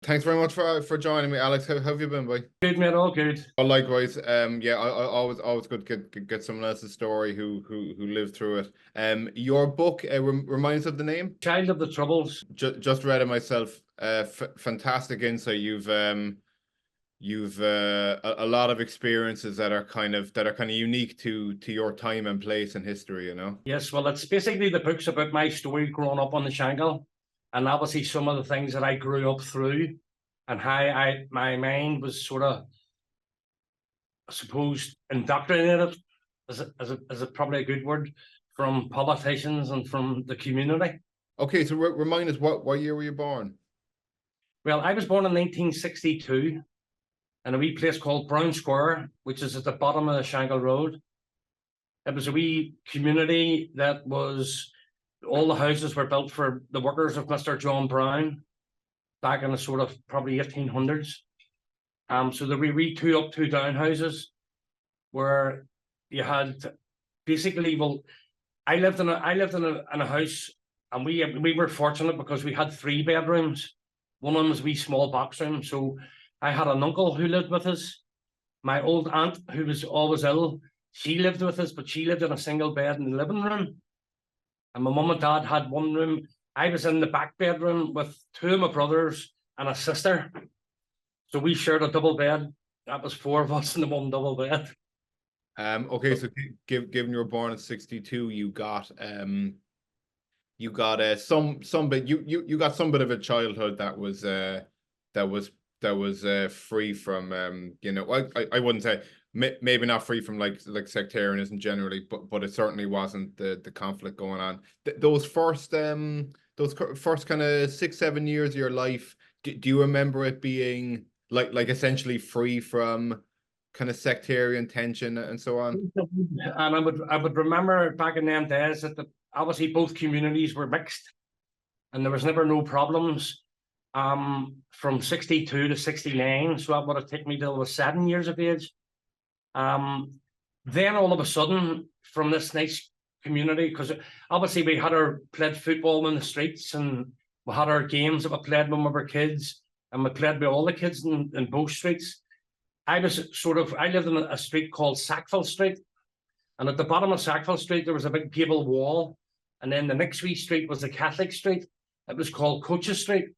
Thanks very much for joining me, Alex. How have you been, boy? Good, mate, all good. Oh, likewise. Yeah, I always good to get someone else's story who lived through it. Your book reminds of the name. Child of the Troubles. Just read it myself. Fantastic insight. You've a lot of experiences that are kind of unique to your time and place in history. You know. Yes, well, it's basically the book's about my story growing up on the Shankill, and obviously some of the things that I grew up through, and how my mind was sort of, I suppose, indoctrinated, is it probably a good word, from politicians and from the community. Okay, so remind us, what year were you born? Well, I was born in 1962 in a wee place called Brown Square, which is at the bottom of the Shankill Road. It was a wee community that was, all the houses were built for the workers of Mr. John Brown back in the sort of probably 1800s. So there were wee two up, two down houses where you had basically, well, I lived in a house, and we were fortunate because we had 3 bedrooms. One of them was a wee small box room. So I had an uncle who lived with us. My old aunt, who was always ill, she lived with us, but she lived in a single bed in the living room. And my mum and dad had one room. I was in the back bedroom with 2 of my brothers and a sister. So we shared a double bed. That was 4 of us in the one double bed. Okay, so given you were born in 62, you got some bit you got some bit of a childhood that was free from you know, I wouldn't say maybe not free from like sectarianism generally, but it certainly wasn't the conflict going on. Those first kind of 6-7 years of your life, do you remember it being like essentially free from kind of sectarian tension and so on? And I would remember back in them days that obviously both communities were mixed, and there was never no problems. From 62 to 69, so that would have taken me till I was 7 years of age. Then all of a sudden, from this nice community, because obviously we played football in the streets, and we had our games that we played when we were kids, and we played with all the kids in both streets. I lived in a street called Sackville Street, and at the bottom of Sackville Street there was a big gable wall, and then the next wee street was the Catholic Street. It was called Coaches Street.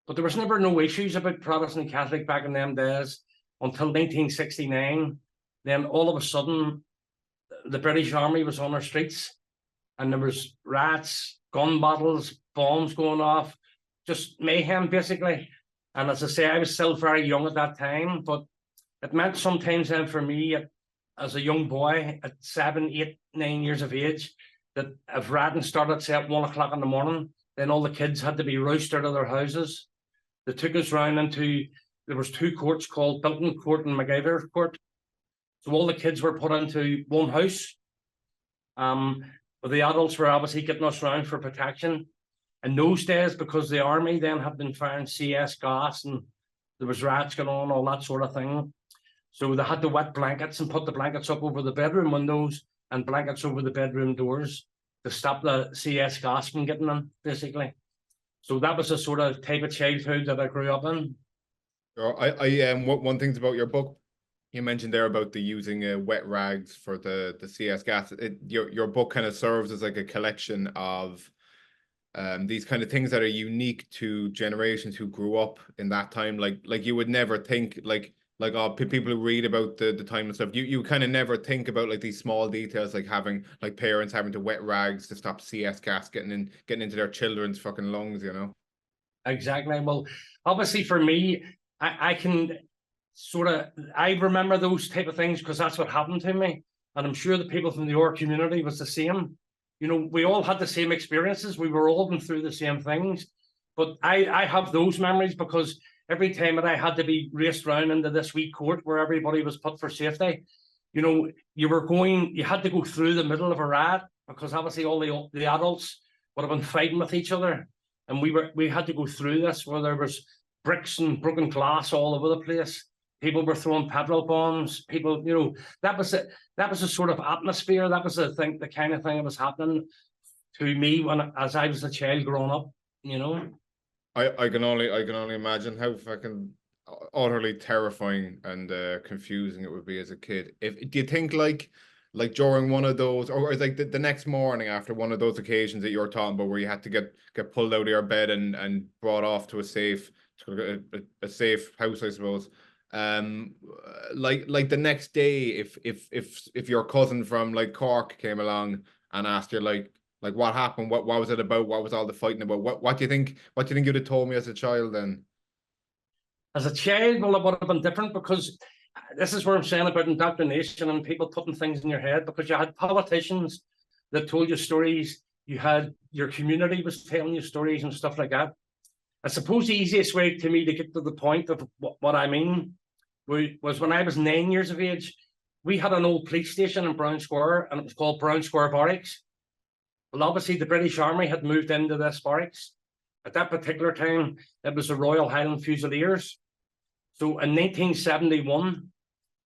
But there was never no issues about Protestant and Catholic back in them days until 1969. Then all of a sudden, the British Army was on our streets, and there was rats, gun battles, bombs going off, just mayhem basically. And as I say, I was still very young at that time, but it meant sometimes then for me as a young boy at 7, 8, 9 years of age, that if ratting started say at 1 o'clock in the morning, then all the kids had to be roused out of their houses. They took us round there was 2 courts called Bilton Court and MacGyver Court. So all the kids were put into one house. But the adults were obviously getting us round for protection. In those days, because the army then had been firing CS gas and there was rats going on, all that sort of thing. So they had to wet blankets and put the blankets up over the bedroom windows and blankets over the bedroom doors to stop the CS gas from getting in, basically. So that was the sort of type of childhood that I grew up in. One thing about your book, you mentioned there about the using wet rags for the CS gas. Your book kind of serves as like a collection of these kind of things that are unique to generations who grew up in that time. Like you would never think people who read about the time and stuff, you kind of never think about like these small details, like having like parents having to wet rags to stop CS gas getting into their children's fucking lungs, you know. Exactly. Well, obviously for me, I can I remember those type of things because that's what happened to me, and I'm sure the people from the OR community was the same. You know, we all had the same experiences. We were all going through the same things, but I have those memories because every time that I had to be raced around into this wee court where everybody was put for safety, you know, you had to go through the middle of a riot because obviously all the adults would have been fighting with each other, and we had to go through this where there was bricks and broken glass all over the place. People were throwing petrol bombs. People, you know, that was a sort of atmosphere. That was the kind of thing that was happening to me as I was a child growing up, you know. I can only imagine how fucking utterly terrifying and confusing it would be as a kid. Do you think like during one of those, or like the next morning after one of those occasions that you're talking about where you had to get pulled out of your bed and brought off to a safe house, I suppose. Like the next day, if your cousin from like Cork came along and asked you like what happened, what was it about, what was all the fighting about, what do you think you'd have told me as a child then? As a child, well, it would have been different, because this is where I'm saying about indoctrination and people putting things in your head, because you had politicians that told you stories, you had your community was telling you stories and stuff like that. I suppose the easiest way to me to get to the point of what I mean was when I was 9 years of age. We had an old police station in Brown Square, and it was called Brown Square Barracks. Well, obviously the British Army had moved into this barracks. At that particular time, it was the Royal Highland Fusiliers. So in 1971,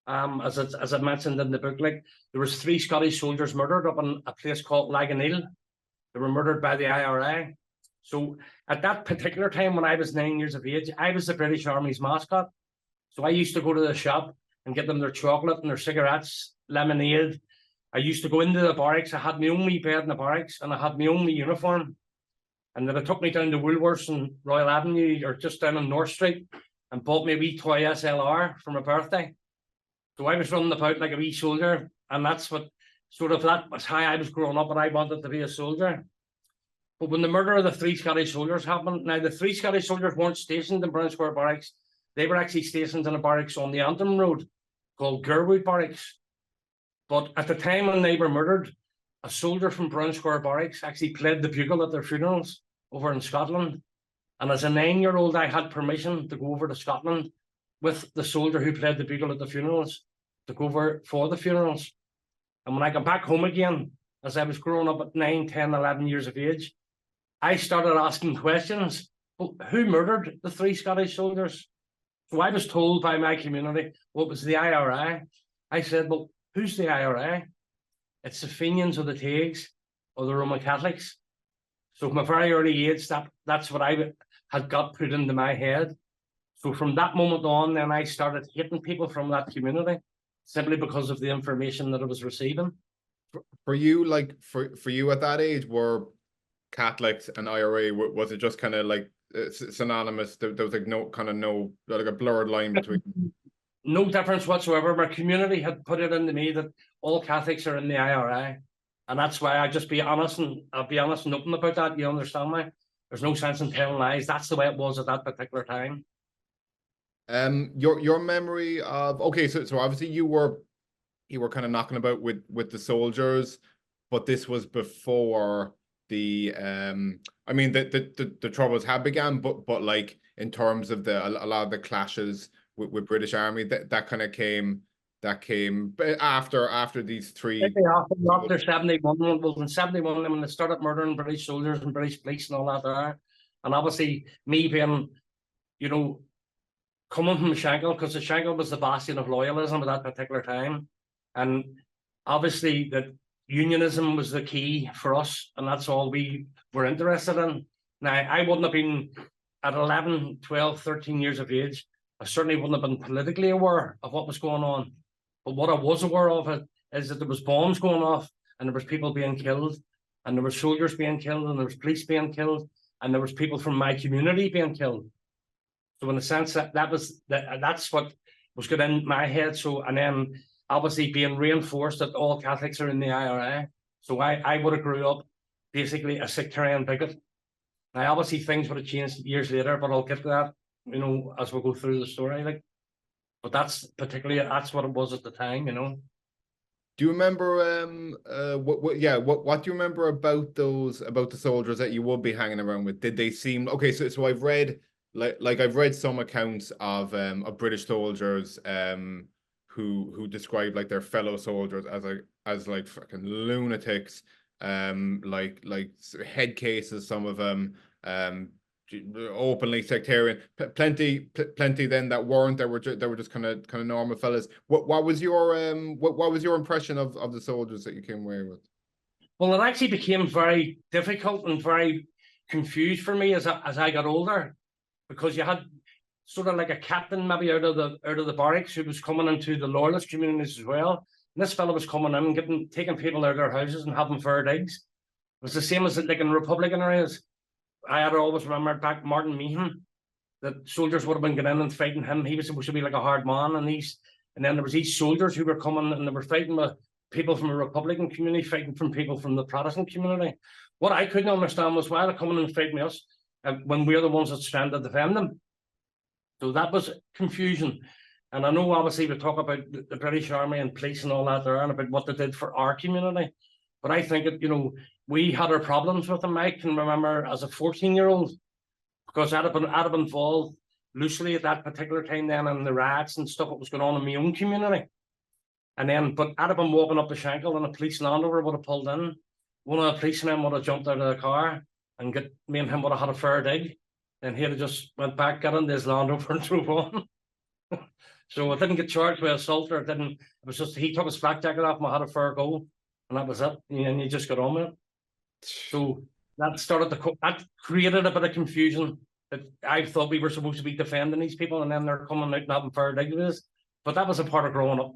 as I mentioned in the book, like, there was 3 Scottish soldiers murdered up in a place called Laganil. They were murdered by the IRA. So at that particular time, when I was 9 years of age, I was the British Army's mascot. So I used to go to the shop and get them their chocolate and their cigarettes, lemonade. I used to go into the barracks. I had my own wee bed in the barracks, and I had my own wee uniform. And then they took me down to Woolworths and Royal Avenue, or just down on North Street, and bought me a wee toy SLR for my birthday. So I was running about like a wee soldier, and that's what that was how I was growing up, and I wanted to be a soldier. But when the murder of the 3 Scottish soldiers happened, now the 3 Scottish soldiers weren't stationed in Brown Square Barracks. They were actually stationed in a barracks on the Antrim Road called Calderwood Barracks. But at the time when they were murdered, a soldier from Brown Square Barracks actually played the bugle at their funerals over in Scotland. And as a 9-year-old, I had permission to go over to Scotland with the soldier who played the bugle at the funerals, to go over for the funerals. And when I got back home again, as I was growing up at 9, 10, 11 years of age, I started asking questions. Well, who murdered the 3 Scottish soldiers? So I was told by my community, well, it was the IRA. I said, well, who's the IRA? It's the Fenians or the Taigs or the Roman Catholics. So from a very early age, that's what I had got put into my head. So from that moment on, then I started hating people from that community, simply because of the information that I was receiving. For you, like for you at that age, were Catholics and IRA, was it just kind of like synonymous? There was like no like a blurred line between. No difference whatsoever. My community had put it into me that all Catholics are in the IRA, and that's why I just be honest, and I'll be honest and open about that. You understand me? There's no sense in telling lies. That's the way it was at that particular time. Your memory of, okay, so obviously you were kind of knocking about with the soldiers, but this was before the I mean the troubles had begun, but like in terms of a lot of the clashes with British Army, that kind of came after these 3. After 71, well, in 71, when they started murdering British soldiers and British police and all that there, and obviously me being, coming from Shankill, because the Shankill was the bastion of loyalism at that particular time, and obviously that unionism was the key for us, and that's all we were interested in. Now, I wouldn't have been at 11, 12, 13 years of age. I certainly wouldn't have been politically aware of what was going on. But what I was aware of is that there was bombs going off, and there was people being killed, and there were soldiers being killed, and there was police being killed, and there was people from my community being killed. So in a sense, that's what was going in my head. So, and then obviously being reinforced that all Catholics are in the IRA. So I would have grew up basically a sectarian bigot. Now, obviously things would have changed years later, but I'll get to that, as we go through the story. But that's what it was at the time, Do you remember what do you remember about the soldiers that you would be hanging around with? Did they seem okay? So I've read I've read some accounts of British soldiers who describe like their fellow soldiers as like fucking lunatics, like head cases, some of them openly sectarian, plenty then that weren't. They were just kind of normal fellas. What was your impression of the soldiers that you came away with? Well, it actually became very difficult and very confused for me as I got older. because you had sort of like a captain maybe out of the barracks who was coming into the loyalist communities as well. And this fellow was coming in, taking people out of their houses and having fair digs. It was the same as like in Republican areas. I had always remembered back Martin Meehan, that soldiers would have been getting in and fighting him. He was supposed to be like a hard man, and then there was these soldiers who were coming and they were fighting with people from a Republican community, fighting from people from the Protestant community. What I couldn't understand was why they're coming and fighting us when we're the ones that stand to defend them. So that was confusion. And I know obviously we talk about the British Army and police and all that there and about what they did for our community. But I think we had our problems with them. I can remember as a 14-year-old, because I'd have been involved loosely at that particular time then in the riots and stuff that was going on in my own community. But I'd have been walking up the Shankill and a police Land Rover would have pulled in. One of the policemen would have jumped out of the car and me and him would have had a fair dig. And he'd have just went back, got into his Land Rover and drove on. So I didn't get charged with assault, or it was just, he took his flak jacket off and I had a fair go. And that was it. And you just got on with it. So that created a bit of confusion, that I thought we were supposed to be defending these people and then they're coming out and having fair digs. But that was a part of growing up,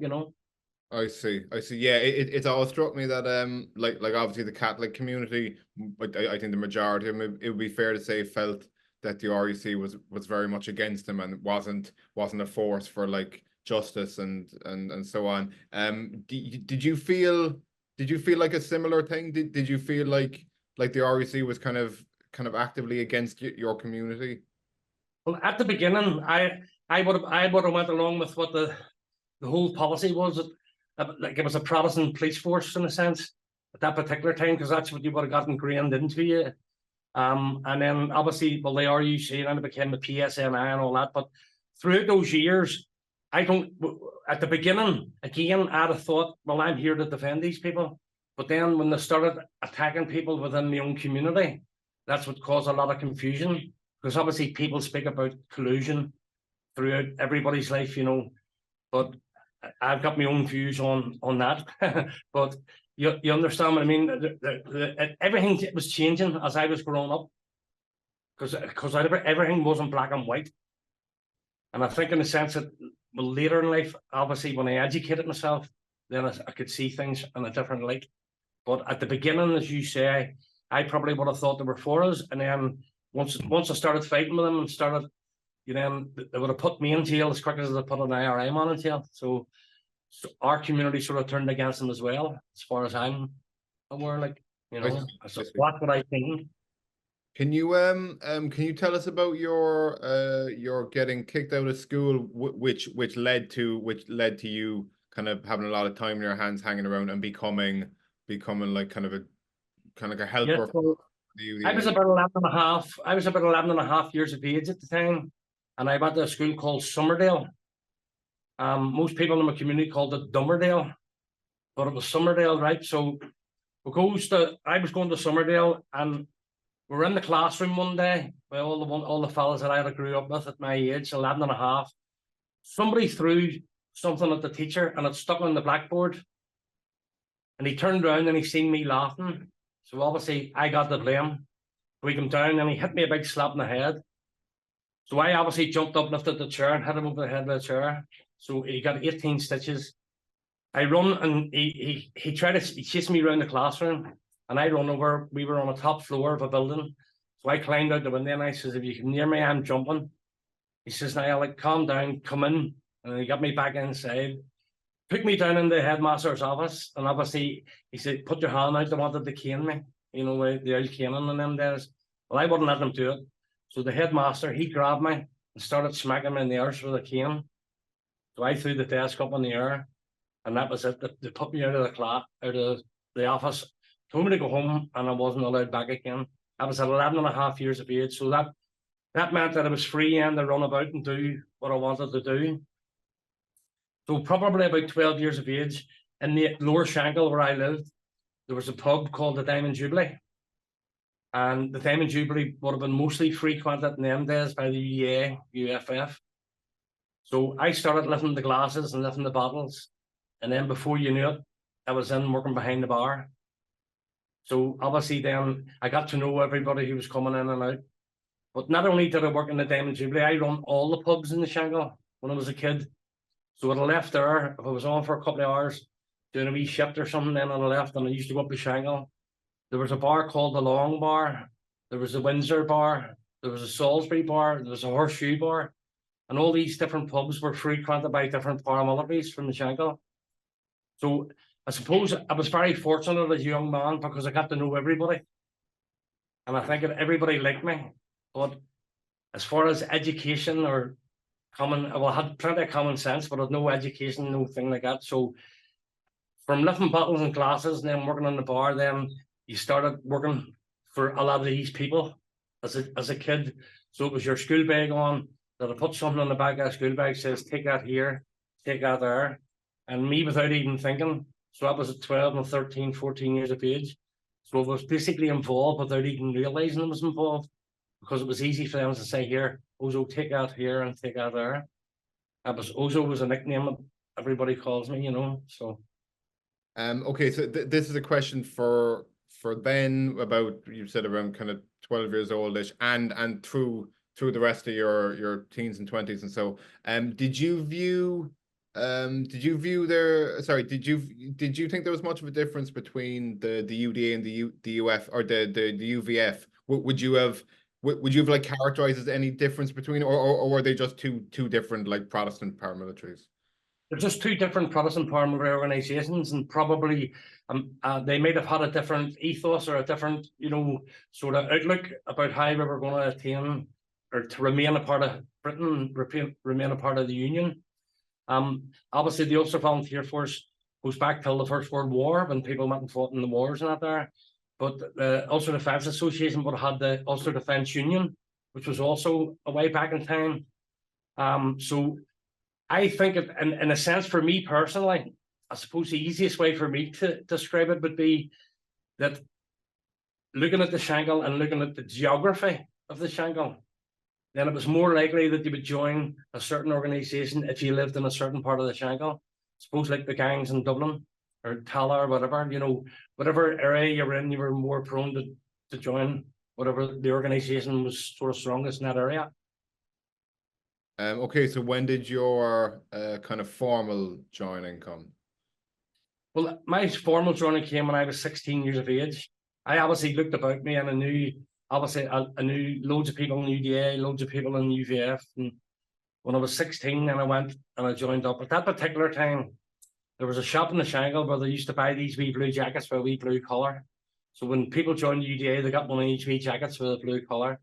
I see. Yeah, it's always struck me that like obviously the Catholic community, I think the majority of them, it would be fair to say, felt that the RUC was very much against them and wasn't a force for like justice and so on. Did you feel like a similar thing? Did you feel like the RUC was kind of actively against your community? Well, at the beginning, I would have went along with what the whole policy was. Like it was a Protestant police force in a sense at that particular time, because that's what you would have gotten ingrained into you. And then obviously, well, the RUC and then it became the PSNI and all that. But throughout those years, at the beginning, again, I'd have thought, well, I'm here to defend these people. But then when they started attacking people within my own community, that's what caused a lot of confusion. Because obviously people speak about collusion throughout everybody's life, but I've got my own views on that. But you understand what I mean? Everything was changing as I was growing up, because everything wasn't black and white. And I think in the sense that, well, later in life, obviously when I educated myself, then I could see things in a different light. But at the beginning, as you say, I probably would have thought they were for us. And then once I started fighting with them and started, they would have put me in jail as quick as they put an IRA man in jail. So our community sort of turned against them as well, as far as I'm aware. So that's what I think. Can you tell us about your getting kicked out of school, which led to you kind of having a lot of time in your hands hanging around and becoming like kind of a helper? Yeah, so I was about 11 and a half. I was about 11 and a half years of age at the time, and I went to a school called Summerdale. Most people in my community called it Dummerdale, but it was Summerdale, right? So I was going to Summerdale, and we were in the classroom one day with all the fellas that I grew up with at my age, 11 and a half. Somebody threw something at the teacher and it stuck on the blackboard. And he turned around and he seen me laughing. So obviously I got the blame. We came down and he hit me a big slap in the head. So I obviously jumped up, lifted the chair and hit him over the head with the chair. So he got 18 stitches. I run and he tried to chase me around the classroom. And I run over, we were on a top floor of a building. So I climbed out the window and I says, if you come near me, I'm jumping. He says, now, calm down, come in. And he got me back inside. Took me down in the headmaster's office. And obviously, he said, put your hand out. They wanted to cane me. The old caning in them days. Well, I wouldn't let them do it. So the headmaster, he grabbed me and started smacking me in the arse with a cane. So I threw the desk up in the air. And that was it. They put me out of the office. Told me to go home and I wasn't allowed back again. I was at 11 and a half years of age. So that meant that I was free and to run about and do what I wanted to do. So probably about 12 years of age, in the Lower Shankill where I lived, there was a pub called the Diamond Jubilee. And the Diamond Jubilee would have been mostly frequented in them days by the UDA, UFF. So I started lifting the glasses and lifting the bottles. And then before you knew it, I was in working behind the bar. So obviously then I got to know everybody who was coming in and out. But not only did I work in the Diamond Jubilee, I run all the pubs in the Shankill when I was a kid. So when I left there, if I was on for a couple of hours doing a wee shift or something, then I left and I used to go up to Shankill. There was a bar called the Long Bar, there was a Windsor Bar, there was a Salisbury Bar, there was a Horseshoe Bar, and all these different pubs were frequented by different paramilitaries from the Shankill. So I suppose I was very fortunate as a young man because I got to know everybody. And I think that everybody liked me. But as far as education or I had plenty of common sense, but I had no education, no thing like that. So from lifting bottles and glasses and then working on the bar, then you started working for a lot of these people as a kid. So it was your school bag on, that I put something on the back of a school bag, says, take that here, take that there. And me, without even thinking, so I was at 12 and 13, 14 years of age. So I was basically involved without even realising I was involved, because it was easy for them to say, here, Osso, take that here and take that there. Osso was a nickname that everybody calls me, you know, so. Okay, so this is a question for then, about, you said around kind of 12 years oldish, and through the rest of your teens and 20s and so. Did you think there was much of a difference between the UDA and the UF or the UVF? Would you have like characterized as any difference between, or were they just two different like Protestant paramilitaries? They're just two different Protestant paramilitary organisations, and probably they might have had a different ethos or a different, you know, sort of outlook about how we were going to attain or to remain a part of Britain, remain a part of the Union. Obviously, the Ulster Volunteer Force goes back till the First World War, when people went and fought in the wars and that there. But the Ulster Defence Association would have had the Ulster Defence Union, which was also a way back in time. So I think, in a sense, for me personally, I suppose the easiest way for me to describe it would be that looking at the Shankill and looking at the geography of the Shankill, then it was more likely that you would join a certain organisation if you lived in a certain part of the Shankill. Suppose like the gangs in Dublin or Tala or whatever, you know, whatever area you're in, you were more prone to join whatever the organisation was sort of strongest in that area. Okay, so when did your kind of formal joining come? Well, my formal joining came when I was 16 years of age. I obviously looked about me and I knew loads of people in UDA, loads of people in UVF. And when I was 16, then I went and I joined up. At that particular time, there was a shop in the Shankill where they used to buy these wee blue jackets with a wee blue collar. So when people joined UDA, they got one of these wee jackets with a blue collar.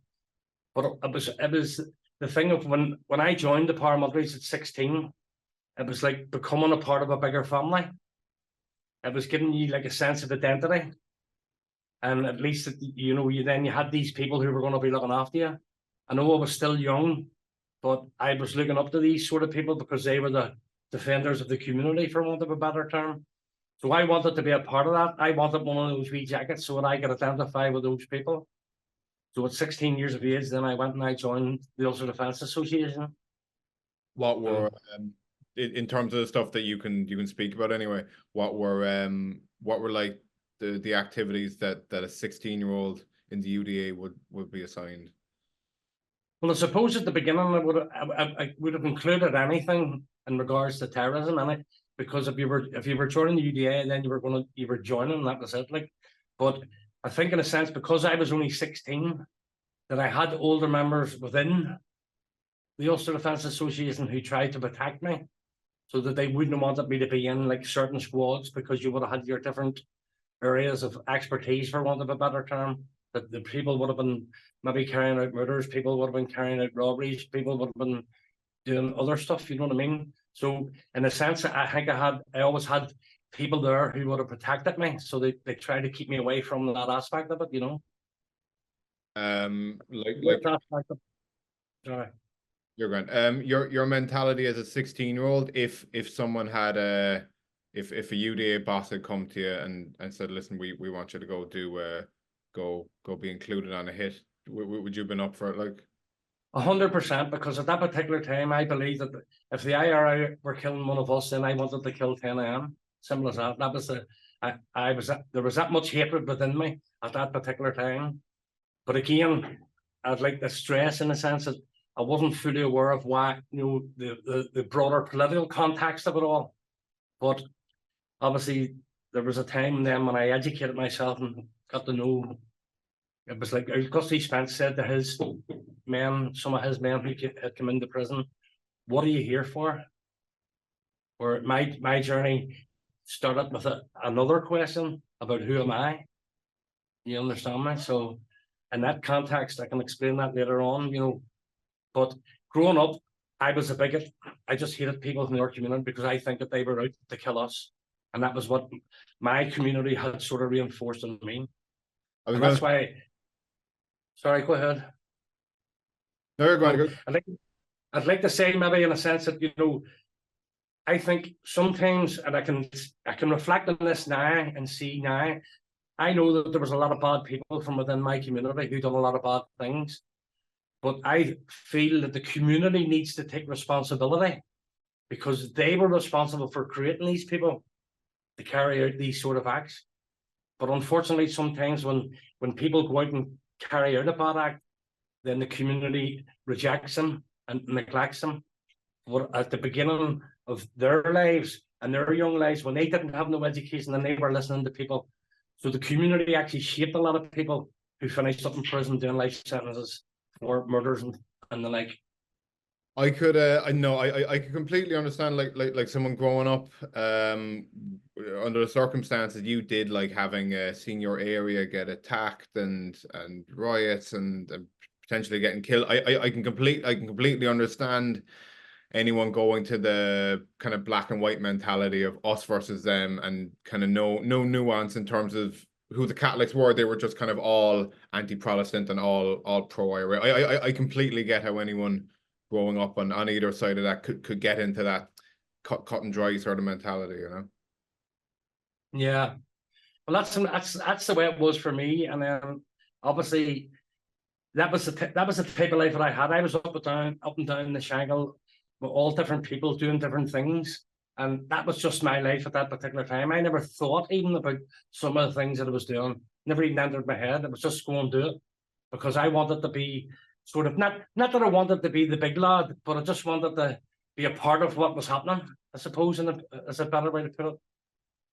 But it was the thing of when I joined the paramilitaries at 16, it was like becoming a part of a bigger family. It was giving you like a sense of identity. And at least, you know, you had these people who were going to be looking after you. I know I was still young, but I was looking up to these sort of people because they were the defenders of the community, for want of a better term. So I wanted to be a part of that. I wanted one of those wee jackets so that I could identify with those people. So at 16 years of age, then I went and I joined the Ulster Defence Association. What were in terms of the stuff that you can speak about anyway? What were like the activities that a 16-year-old in the UDA would be assigned? Well, I suppose at the beginning I would have included anything in regards to terrorism in it, because if you were joining the UDA, then you were joining, and that was it. Like, but I think in a sense, because I was only 16, that I had older members within the Ulster Defence Association who tried to protect me, so that they wouldn't have wanted me to be in like certain squads, because you would have had your different areas of expertise, for want of a better term. That the people would have been maybe carrying out murders, people would have been carrying out robberies, people would have been doing other stuff, you know what I mean? So in a sense, I think I always had people there who would have protected me, so they tried to keep me away from that aspect of it, you know. Sorry. You're grand. Your mentality as a 16-year-old, if someone had if a UDA boss had come to you and said, listen, we want you to go be included on a hit, would you have been up for it? Like 100%, because at that particular time, I believed that if the IRA were killing one of us, then I wanted to kill 10 of them. Simple as that. That was there was that much hatred within me at that particular time. But again, I'd like to stress in the sense that I wasn't fully aware of why, the broader political context of it all. But obviously, there was a time then when I educated myself and got to know. It was like Gussie Spence said to his men, some of his men who had come into prison, "What are you here for?" Or my journey started with another question about who am I? You understand me? So in that context, I can explain that later on, But growing up, I was a bigot. I just hated people in our community because I think that they were out to kill us. And that was what my community had sort of reinforced in me. And that's why. Sorry, go ahead. No, you're going to go. I'd like to say maybe in a sense that, I think sometimes, and I can reflect on this now and see now, I know that there was a lot of bad people from within my community who done a lot of bad things. But I feel that the community needs to take responsibility because they were responsible for creating these people to carry out these sort of acts. But unfortunately, sometimes when people go out and carry out a bad act, then the community rejects them and neglects them. But at the beginning of their lives and their young lives, when they didn't have no education and they were listening to people, so the community actually shaped a lot of people who finished up in prison doing life sentences or murders and the like. I could I could completely understand like someone growing up under the circumstances you did, like having seen your area get attacked and riots and potentially getting killed. I can completely understand anyone going to the kind of black and white mentality of us versus them and kind of no nuance in terms of who the Catholics were. They were just kind of all anti-Protestant and all pro-IRA. I completely get how anyone growing up on either side of that could get into that cut and dry sort of mentality, Yeah, well, that's the way it was for me, and then obviously that was the type of life that I had. I was up and down the Shankill with all different people doing different things, and that was just my life at that particular time. I never thought even about some of the things that I was doing. Never even entered my head. It was just go and do it because I wanted to be sort of not that I wanted to be the big lad, but I just wanted to be a part of what was happening, I suppose, as a better way to put it.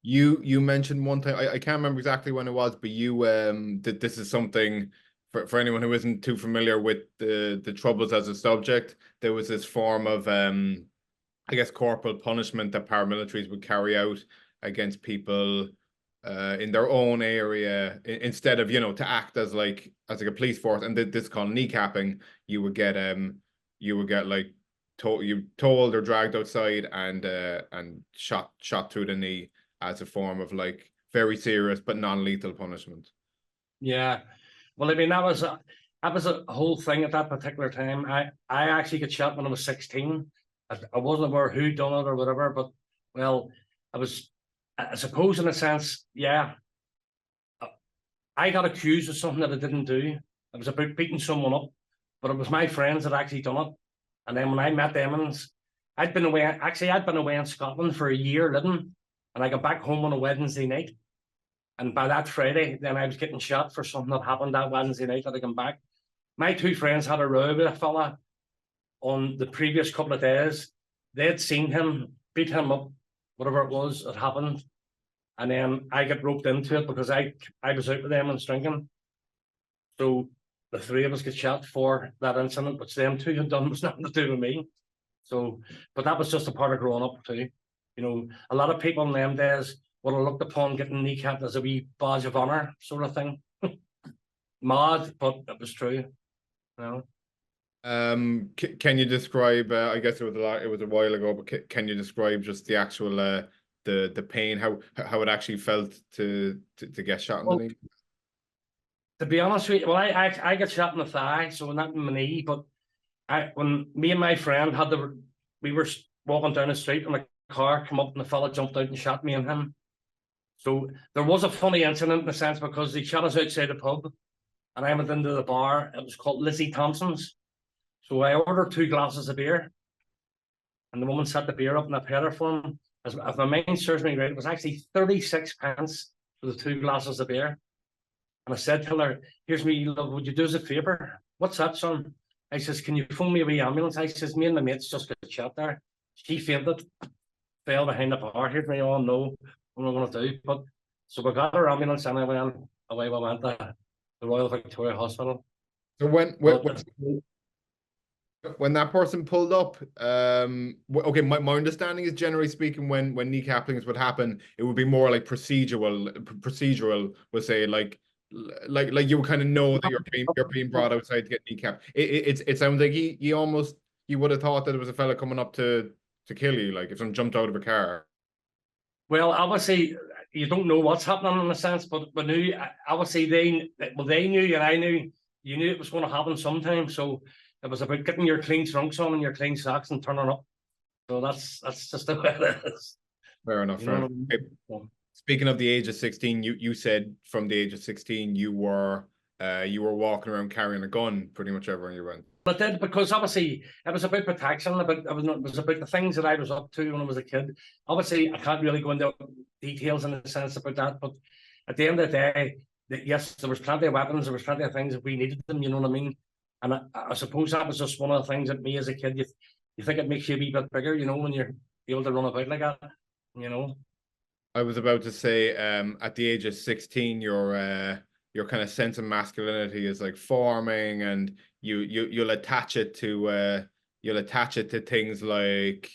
You mentioned one time, I can't remember exactly when it was, but you that this is something for anyone who isn't too familiar with the Troubles as a subject. There was this form of I guess corporal punishment that paramilitaries would carry out against people in their own area instead of to act as like a police force. And this is called kneecapping. You would get like told or dragged outside and shot through the knee as a form of like very serious but non-lethal punishment. Yeah, well, I mean that was a whole thing at that particular time. I actually got shot when I was 16. I wasn't aware who done it or whatever, but well, I suppose in a sense, yeah. I got accused of something that I didn't do. It was about beating someone up, but it was my friends that actually done it. And then when I met them, I'd been away in Scotland for a year living, and I got back home on a Wednesday night. And by that Friday, then I was getting shot for something that happened that Wednesday night that I come back. My two friends had a row with a fella on the previous couple of days. They had seen him, beat him up, whatever it was that happened. And then I got roped into it because I was out with them and drinking. So the three of us got shot for that incident, which them two had done was nothing to do with me. So, but that was just a part of growing up too. A lot of people in them days would have looked upon getting kneecapped as a wee badge of honor sort of thing. Mad, but it was true. Can you describe? I guess it was a while ago, but can you describe just the actual the pain, how it actually felt to get shot in the knee? To be honest with you, well, I got shot in the thigh, so not in my knee. But when me and my friend we were walking down the street and the car came up and the fella jumped out and shot me and him. So there was a funny incident in a sense because he shot us outside the pub, and I went into the bar. It was called Lizzie Thompson's. So I ordered 2 glasses of beer, and the woman set the beer up and I paid her for him. If my mind serves me right, it was actually 36 pence for the 2 glasses of beer. And I said to her, "Here's me, love, would you do us a favour? what's that, son? I says, can you phone me a wee ambulance? I says, me and my mates just got shot there. She fainted, fell behind the bar, hit me on, no, what am I going to do? But so we got our ambulance and away we went to the Royal Victoria Hospital. So when that person pulled up, okay, my understanding is generally speaking, when kneecappings would happen, it would be more like procedural, we'll say, like you would kind of know that you're being brought outside to get kneecapped. It sounds like you would have thought that it was a fella coming up to kill you, like if someone jumped out of a car. Well, obviously, you don't know what's happening in a sense, but we knew, obviously, they knew and I knew, you knew it was going to happen sometime. So it was about getting your clean trunks on and your clean socks and turning up. So that's just the way it is. Fair enough. Fair enough. Okay. Speaking of the age of 16, you said from the age of 16 you were walking around carrying a gun pretty much everywhere you went. But then, because obviously it was about protection, it was about the things that I was up to when I was a kid. Obviously, I can't really go into details in a sense about that, but at the end of the day, yes, there was plenty of weapons, there was plenty of things if we needed them, you know what I mean? And I suppose that was just one of the things that me as a kid, you think it makes you a wee bit bigger, you know, when you're able to run about like that, you know. I was about to say, at the age of 16, your kind of sense of masculinity is like forming, and you'll attach it to things like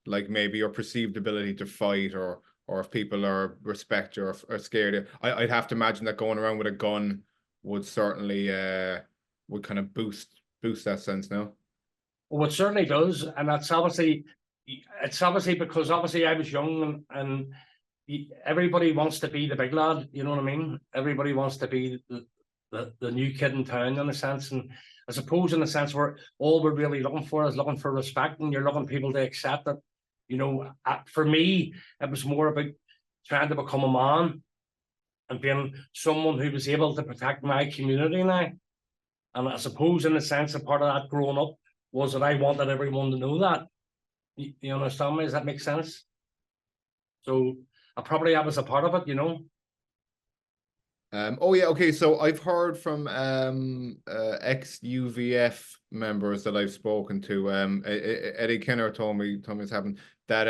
maybe your perceived ability to fight, or if people are respect you or scared you. I'd have to imagine that going around with a gun would certainly would kind of boost that sense now. Well, it certainly does, and it's obviously because obviously I was young and everybody wants to be the big lad, you know what I mean? Everybody wants to be the new kid in town in a sense, and I suppose in a sense we're really looking for respect, and you're looking people to accept it. You know, for me, it was more about trying to become a man and being someone who was able to protect my community now. And I suppose in a sense, a part of that growing up was that I wanted everyone to know that. You understand me? Does that make sense? So I was a part of it, you know. Oh yeah, okay. So I've heard from ex-UVF members that I've spoken to. Eddie Kinner told me it's happened that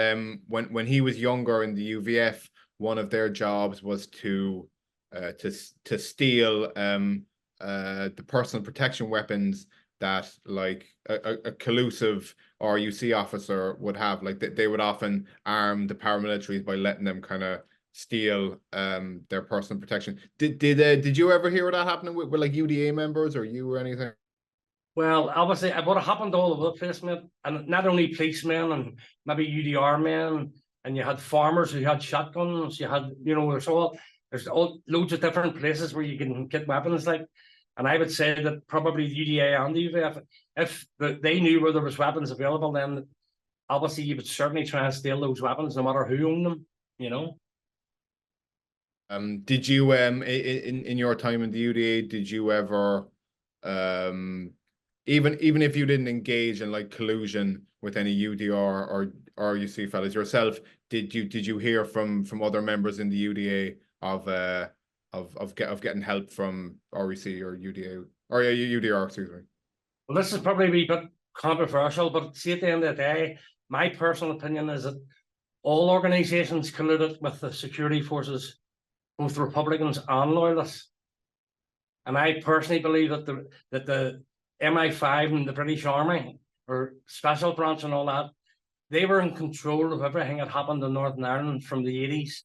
when he was younger in the UVF, one of their jobs was to steal the personal protection weapons that like a collusive RUC officer would have. Like they would often arm the paramilitaries by letting them kind of steal their personal protection. Did you ever hear of that happening with like UDA members or you or anything? Well, obviously, it would have happened all over the place, mate. And not only policemen and maybe UDR men, and you had farmers who had shotguns. You had, you know, there's all loads of different places where you can get weapons. Like, and I would say that probably the UDA and the UVF, if they knew where there was weapons available, then obviously you would certainly try and steal those weapons, no matter who owned them. You know. Did you in your time in the UDA, did you ever even if you didn't engage in like collusion with any UDR or RUC fellas yourself, did you hear from other members in the UDA of getting help from RUC or UDA or UDR, excuse me? Well, this is probably a wee bit controversial, but see, at the end of the day, my personal opinion is that all organisations colluded with the security forces, both Republicans and Loyalists. And I personally believe that the MI5 and the British Army, or Special Branch and all that, they were in control of everything that happened in Northern Ireland from the 80s.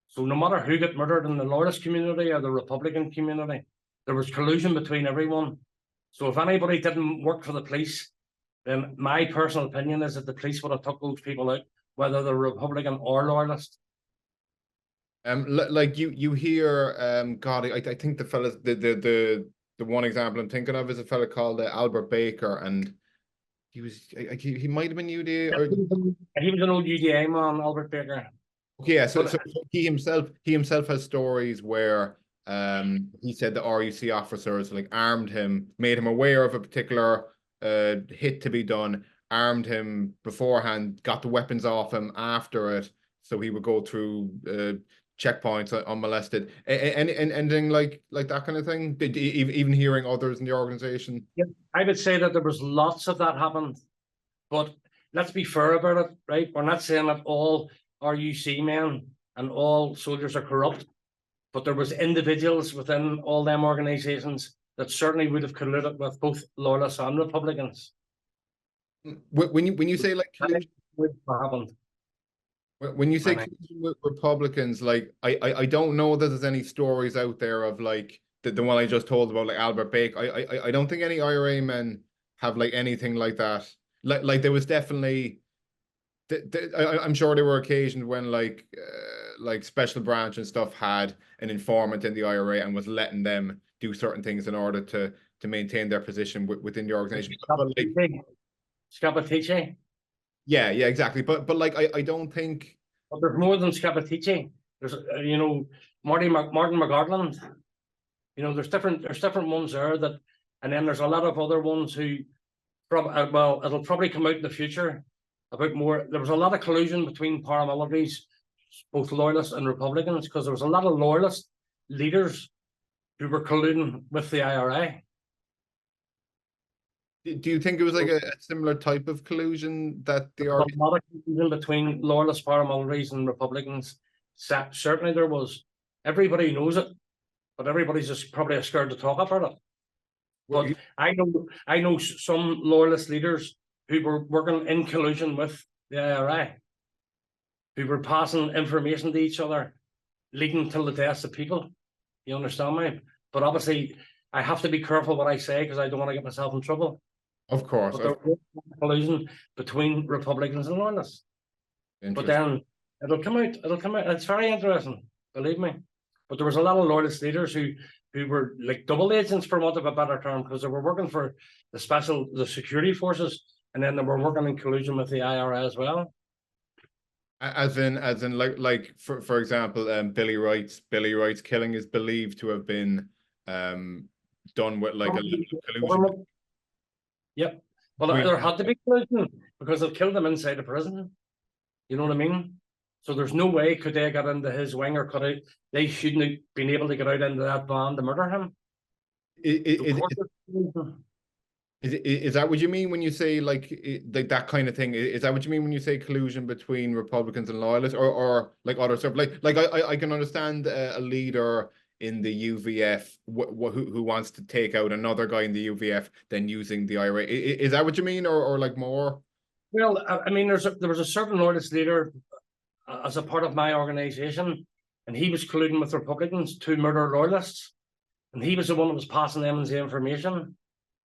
So no matter who got murdered in the Loyalist community or the Republican community, there was collusion between everyone. So if anybody didn't work for the police, then my personal opinion is that the police would have took those people out, whether they're Republican or Loyalist. Like you hear, God, I think the fellas, the one example I'm thinking of is a fella called Albert Baker, and he might have been UDA or he was an old UDA man, Albert Baker. Yeah, so he himself has stories where he said the RUC officers like armed him, made him aware of a particular hit to be done, armed him beforehand, got the weapons off him after it, so he would go through checkpoints unmolested. Anything like that kind of thing? Did even hearing others in the organization? Yeah, I would say that there was lots of that happened, but let's be fair about it, right? We're not saying that all RUC men and all soldiers are corrupt, but there was individuals within all them organizations that certainly would have colluded with both loyalists and Republicans. When you say like collusion, happened. when you say collusion with Republicans, like I don't know that there's any stories out there of like the one I just told about, like Albert Bake. I don't think any IRA men have like anything like that. Like there was definitely, I'm sure there were occasions when like special branch and stuff had an informant in the IRA and was letting them do certain things in order to maintain their position within the organization. Scapatici. Yeah, exactly. But like I don't think. But there's more than Scapatici. There's Martin McGartland. There's different ones there that, and then there's a lot of other ones who, well, it'll probably come out in the future about more. There was a lot of collusion between paramilitaries, both loyalists and Republicans, because there was a lot of loyalist leaders who were colluding with the IRA. Do you think it was like a similar type of collusion that the a lot of collusion between loyalist paramilitaries and Republicans? Certainly there was. Everybody knows it, but everybody's just probably scared to talk about it. But I know some loyalist leaders who were working in collusion with the IRA, who were passing information to each other, leading to the deaths of people. You understand me? But obviously, I have to be careful what I say because I don't want to get myself in trouble. Of course. But there was collusion between Republicans and loyalists. But then it'll come out. It's very interesting, believe me. But there was a lot of loyalist leaders who were like double agents, for want of a better term, because they were working for the security forces, and then they were working in collusion with the IRA as well. As in, like for example, Billy Wright's killing is believed to have been done with like a collusion. Yep. Well, there had to be collusion because they've killed him inside the prison. You know what I mean? So there's no way could they get into his wing, or they shouldn't have been able to get out into that van to murder him. Is that what you mean when you say like that kind of thing? Is that what you mean when you say collusion between Republicans and loyalists, or like other stuff? Like I can understand a leader in the UVF who wants to take out another guy in the UVF, then using the IRA. Is that what you mean, or like more? Well, I mean, there was a certain loyalist leader as a part of my organization, and he was colluding with Republicans to murder loyalists, and he was the one that was passing them the information.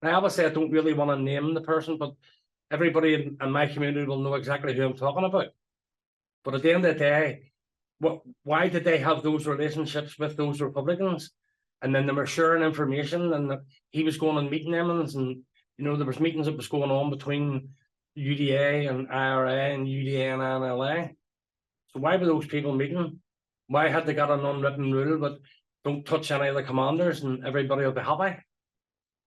Now, obviously, I don't really want to name the person, but everybody in my community will know exactly who I'm talking about. But at the end of the day, why did they have those relationships with those Republicans? And then they were sharing information, and he was going and meeting them, and there was meetings that was going on between UDA and IRA and UDA and NLA. So why were those people meeting? Why had they got an unwritten rule, but don't touch any of the commanders and everybody will be happy?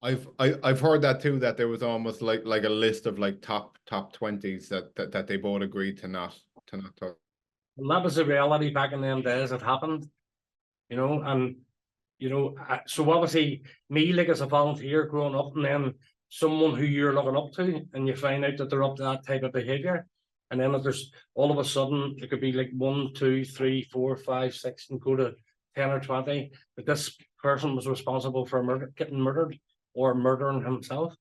I've heard that too, that there was almost like a list of like top 20s that they both agreed to not talk. Well, that was the reality back in them days. It happened, and so obviously me, like as a volunteer growing up, and then someone who you're looking up to, and you find out that they're up to that type of behavior, and then if there's all of a sudden it could be like 1, 2, 3, 4, 5, 6, and go to 10 or 20, that this person was responsible for getting murdered or murdering himself.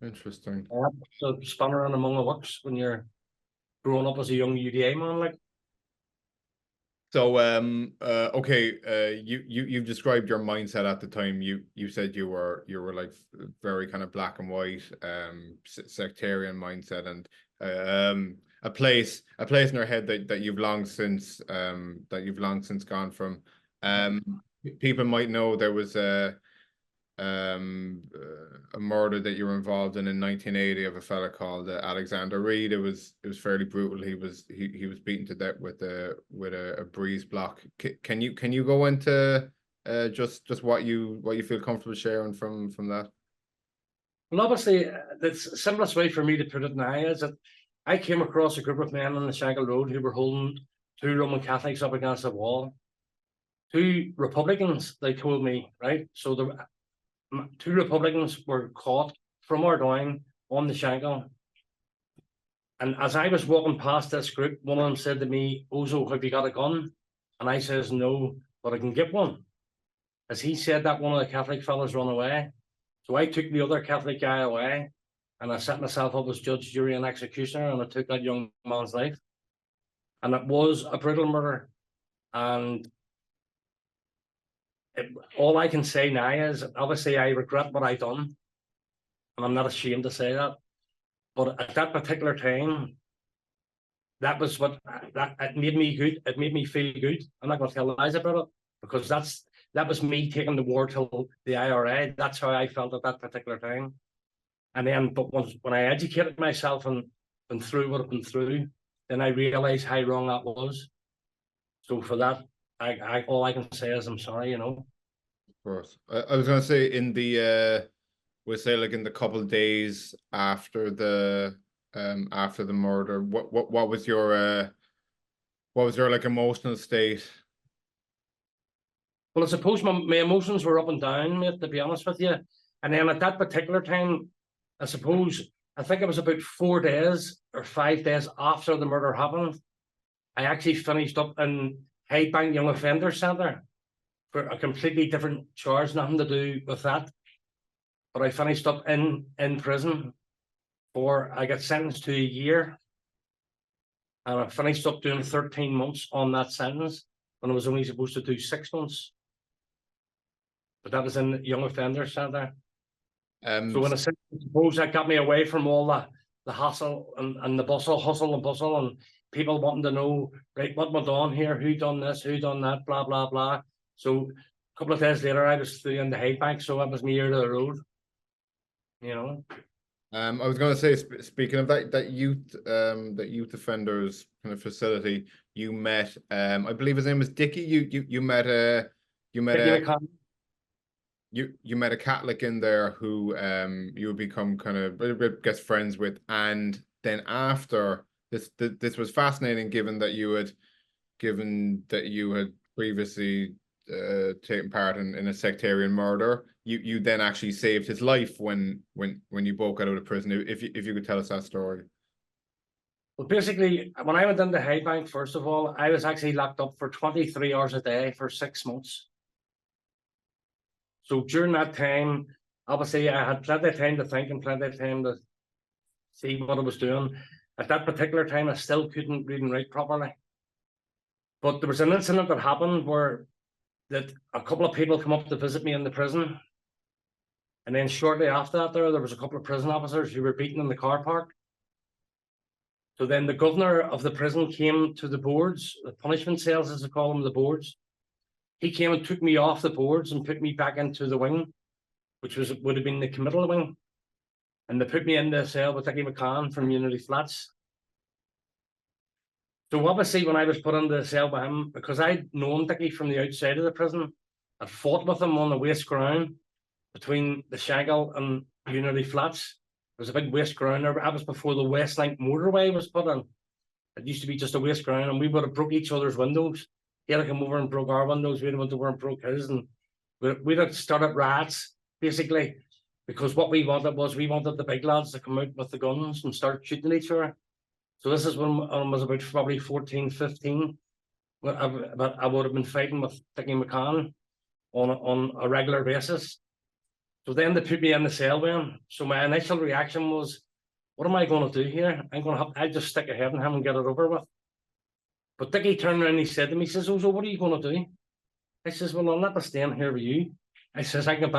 Interesting. So spun around among the works when you're growing up as a young UDA man, like. So okay, you've described your mindset at the time. You said you were like very kind of black and white, sectarian mindset, and a place in your head that you've long since gone from. People might know there was a murder that you were involved in 1980 of a fella called Alexander Reed. It was fairly brutal. He was beaten to death with a breeze block. Can you go into just what you feel comfortable sharing from that? Well, obviously, the simplest way for me to put it now is that I came across a group of men on the Shankill Road who were holding two Roman Catholics up against the wall. Two Republicans, they told me, right? So the two Republicans were caught from our down on the Shankill. And as I was walking past this group, one of them said to me, Osso, have you got a gun? And I says, no, but I can get one. As he said that, one of the Catholic fellas run away. So I took the other Catholic guy away, and I set myself up as judge, jury, and executioner, and I took that young man's life. And it was a brutal murder. And all I can say now is, obviously, I regret what I done, and I'm not ashamed to say that. But at that particular time, that was what it made me good. It made me feel good. I'm not going to tell lies about it, because that was me taking the war to the IRA. That's how I felt at that particular time. And then, but when I educated myself and been through what I've been through, then I realized how wrong that was. So for that, I all I can say is I'm sorry, you know. Of course. I was going to say in the we'll say like in the couple of days after the murder, what was your like emotional state? Well, I suppose my emotions were up and down, mate, to be honest with you. And then at that particular time, I think it was about 4 days or 5 days after the murder happened, I actually finished up in Highbank Young Offender Centre for a completely different charge, nothing to do with that. But I finished up in prison I got sentenced to a year. And I finished up doing 13 months on that sentence when I was only supposed to do 6 months. But that was in the Young Offender Centre. So in a sense, I suppose that got me away from all the hassle and the hustle and bustle, and people wanting to know, right, what went on here, who done this, who done that, blah, blah, blah. So a couple of days later, I was through in the Highbank, so that was me ear to the road, you know. I was going to say, speaking of that youth offenders kind of facility, you met, I believe his name was Dickie. You met a Catholic in there who you would become kind of, I guess, friends with, and then after this was fascinating, given that you had previously taken part in a sectarian murder. You then actually saved his life when you broke out of prison. If you could tell us that story. Well, basically, when I went into Highbank, first of all, I was actually locked up for 23 hours a day for 6 months. So during that time, obviously, I had plenty of time to think and plenty of time to see what I was doing. At that particular time, I still couldn't read and write properly. But there was an incident that happened where a couple of people come up to visit me in the prison. And then shortly after that, there was a couple of prison officers who were beaten in the car park. So then the governor of the prison came to the boards, the punishment cells, as they call them, the boards. He came and took me off the boards and put me back into the wing, which would have been the committal wing. And they put me in the cell with Dickie McCann from Unity Flats. So obviously when I was put into the cell by him, because I'd known Dickie from the outside of the prison, I'd fought with him on the waste ground between the Shankill and Unity Flats. There was a big waste ground there. That was before the Westlink motorway was put in. It used to be just a waste ground, and we would have broke each other's windows. He had to come over and broke our windows. We'd have went over and broke his, and we'd have started riots, basically, because what we wanted the big lads to come out with the guns and start shooting each other. So this is when I was about probably 14, 15. But I would have been fighting with Dickie McCann on a regular basis. So then they put me in the cell with him. So my initial reaction was, what am I going to do here? I'll just stick ahead in him and get it over with. But Dickie turned around and he said to me, he says, Osso, what are you going to do? I says, well, I'm not staying here with you. I says, I can go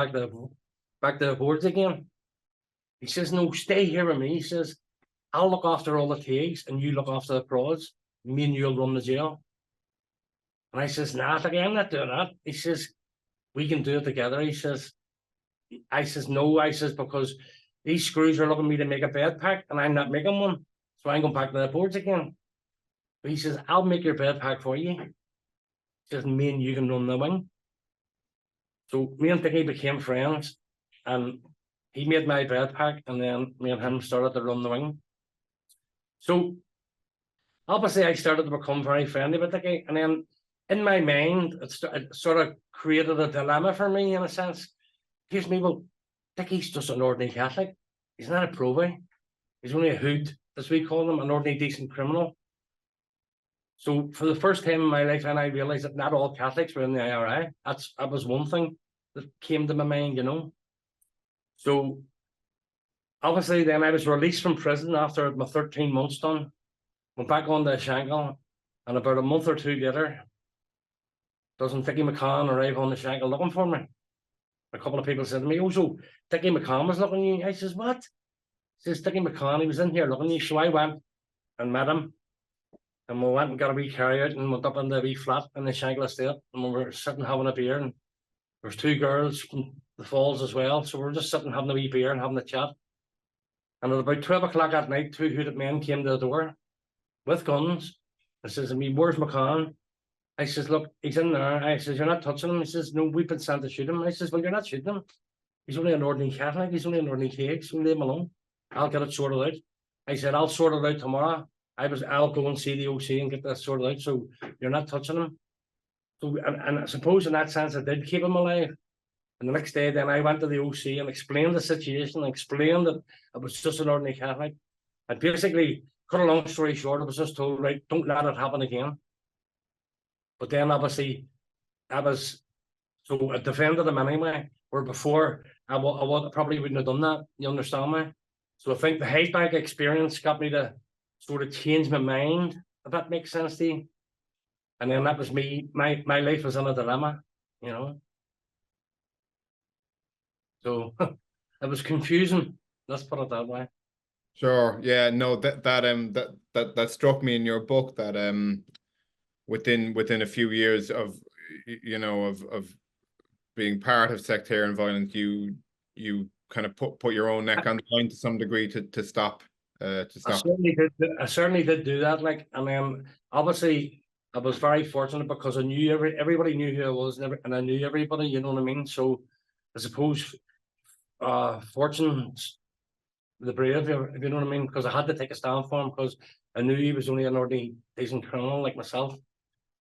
back to the boards again. He says, no, stay here with me. He says, I'll look after all the tags and you look after the prods. Me and you'll run the jail. And I says, nah, Dickie, I'm not doing that. He says, we can do it together. He says, I says, no, I says, because these screws are looking at me to make a bed pack and I'm not making one. So I'm going back to the boards again. But he says, I'll make your bed pack for you. He says, me and you can run the wing. So me and Dickie became friends, and he made my bed pack, and then me and him started to run the wing. So obviously I started to become very friendly with Dickie, and then in my mind, it sort of created a dilemma for me in a sense. Here's me, well, Dickie's just an ordinary Catholic. He's not a proby. He's only a hood, as we call him, an ordinary decent criminal. So for the first time in my life, and I realised that not all Catholics were in the IRI. That was one thing that came to my mind, you know. So obviously then I was released from prison after my 13 months done. Went back on to Shankill, and about a month or two later, doesn't Dickie McCann arrive on the Shankill looking for me? A couple of people said to me, "Oh, so Dickie McCann was looking at you." I says, "What?" He says, "Dickie McCann, he was in here looking at you." So I went and met him, and we went and got a wee carry out and went up in the wee flat in the Shankill estate, and we were sitting having a beer, and there's two girls from the Falls as well, so we were just sitting having a wee beer and having a chat. And at about 12 o'clock at night, two hooded men came to the door with guns. I says to me, "Where's McCann?" I says, "Look, he's in there." I says, "You're not touching him." He says, "No, we've been sent to shoot him." I says, "Well, you're not shooting him. He's only an ordinary Catholic. He's only an ordinary cake, so leave him alone. I'll get it sorted out." I said, "I'll sort it out tomorrow. I'll go and see the OC and get this sorted out, so you're not touching him." So, and I suppose in that sense, I did keep him alive. And the next day, then I went to the OC and explained the situation, and explained that it was just an ordinary Catholic. And basically, cut a long story short, I was just told, right, don't let it happen again. But then obviously, I defended him anyway, where before I probably wouldn't have done that, you understand me? So I think the hate bank experience got me to sort of change my mind, if that makes sense to you. And then that was me, my life was in a dilemma, you know. So it was confusing, let's put it that way. Sure. Yeah. No. That struck me in your book that within a few years of of being part of sectarian violence, you kind of put your own neck on the line to some degree to stop. I certainly did do that. Like, and then obviously I was very fortunate because I knew everybody knew who I was, and I knew everybody. You know what I mean? So I suppose fortune's the brave, if you know what I mean, because I had to take a stand for him because I knew he was only an ordinary decent criminal like myself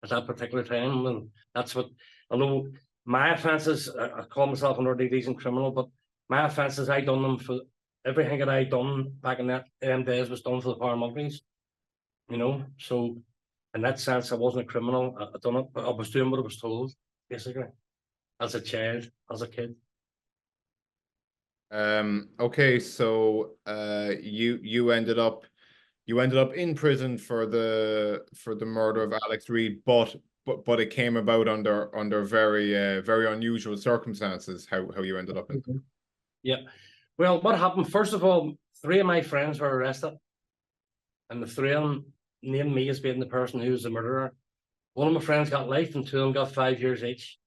at that particular time. And that's what, although my offences, I call myself an ordinary decent criminal, but my offences, I done them for everything that I done back in them days was done for the paramilitaries, you know. So in that sense, I wasn't a criminal. I done it, but I was doing what I was told, basically, as a child, as a kid. Okay, so you ended up in prison for the murder of Alex Reid, but it came about under very unusual circumstances. How you ended up in prison. Yeah. Well, what happened? First of all, 3 of my friends were arrested, and the 3 of them named me as being the person who was the murderer. One of my friends got life, and 2 of them got 5 years each.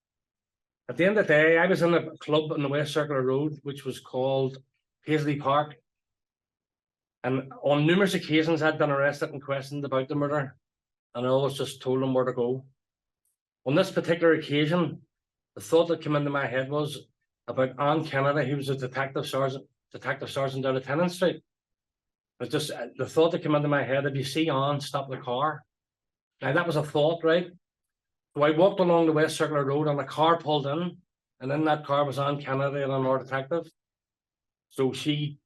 At the end of the day, I was in a club in the West Circular Road, which was called Paisley Park. And on numerous occasions, I'd been arrested and questioned about the murder, and I always just told them where to go. On this particular occasion, the thought that came into my head was about Anne Kennedy, who was a detective sergeant down at Tennant Street. It just, the thought that came into my head, if you see Anne, stop the car. Now, that was a thought, right? So I walked along the West Circular Road, and a car pulled in, and in that car was Anne Kennedy and another detective. So she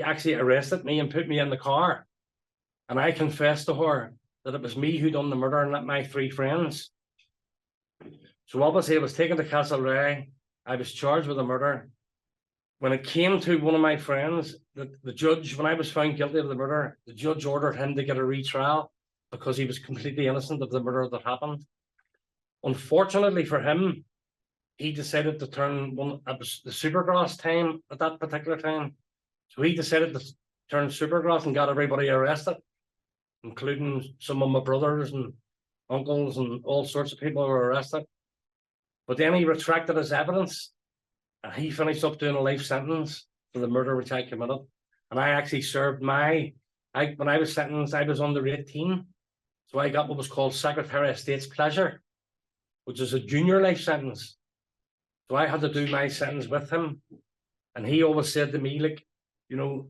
actually arrested me and put me in the car. And I confessed to her that it was me who done the murder and not my 3 friends. So obviously I was taken to Castlereagh. I was charged with a murder. When it came to one of my friends, the judge, when I was found guilty of the murder, the judge ordered him to get a retrial because he was completely innocent of the murder that happened. Unfortunately for him, he decided to turn it was the Supergrass time at that particular time. So he decided to turn Supergrass and got everybody arrested, including some of my brothers and uncles, and all sorts of people were arrested. But then he retracted his evidence, and he finished up doing a life sentence for the murder which I committed. And I actually served when I was sentenced, I was under 18. So I got what was called Secretary of State's Pleasure, which is a junior life sentence. So I had to do my sentence with him. And he always said to me, like, you know,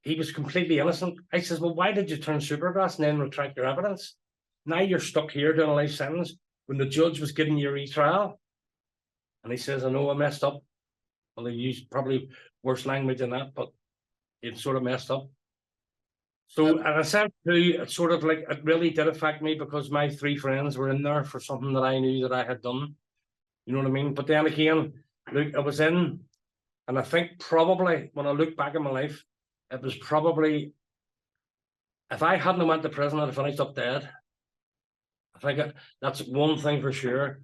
he was completely innocent. I says, well, why did you turn supergrass and then retract your evidence? Now you're stuck here doing a life sentence when the judge was giving you a retrial. And he says, I know I messed up. Well, he used probably worse language than that, but it sort of messed up. So, and I said too, it sort of like, it really did affect me because my 3 friends were in there for something that I knew that I had done. You know what I mean? But then again, look, I was in, and I think probably when I look back in my life, it was probably, if I hadn't went to prison, I'd have finished up dead. I think that's one thing for sure.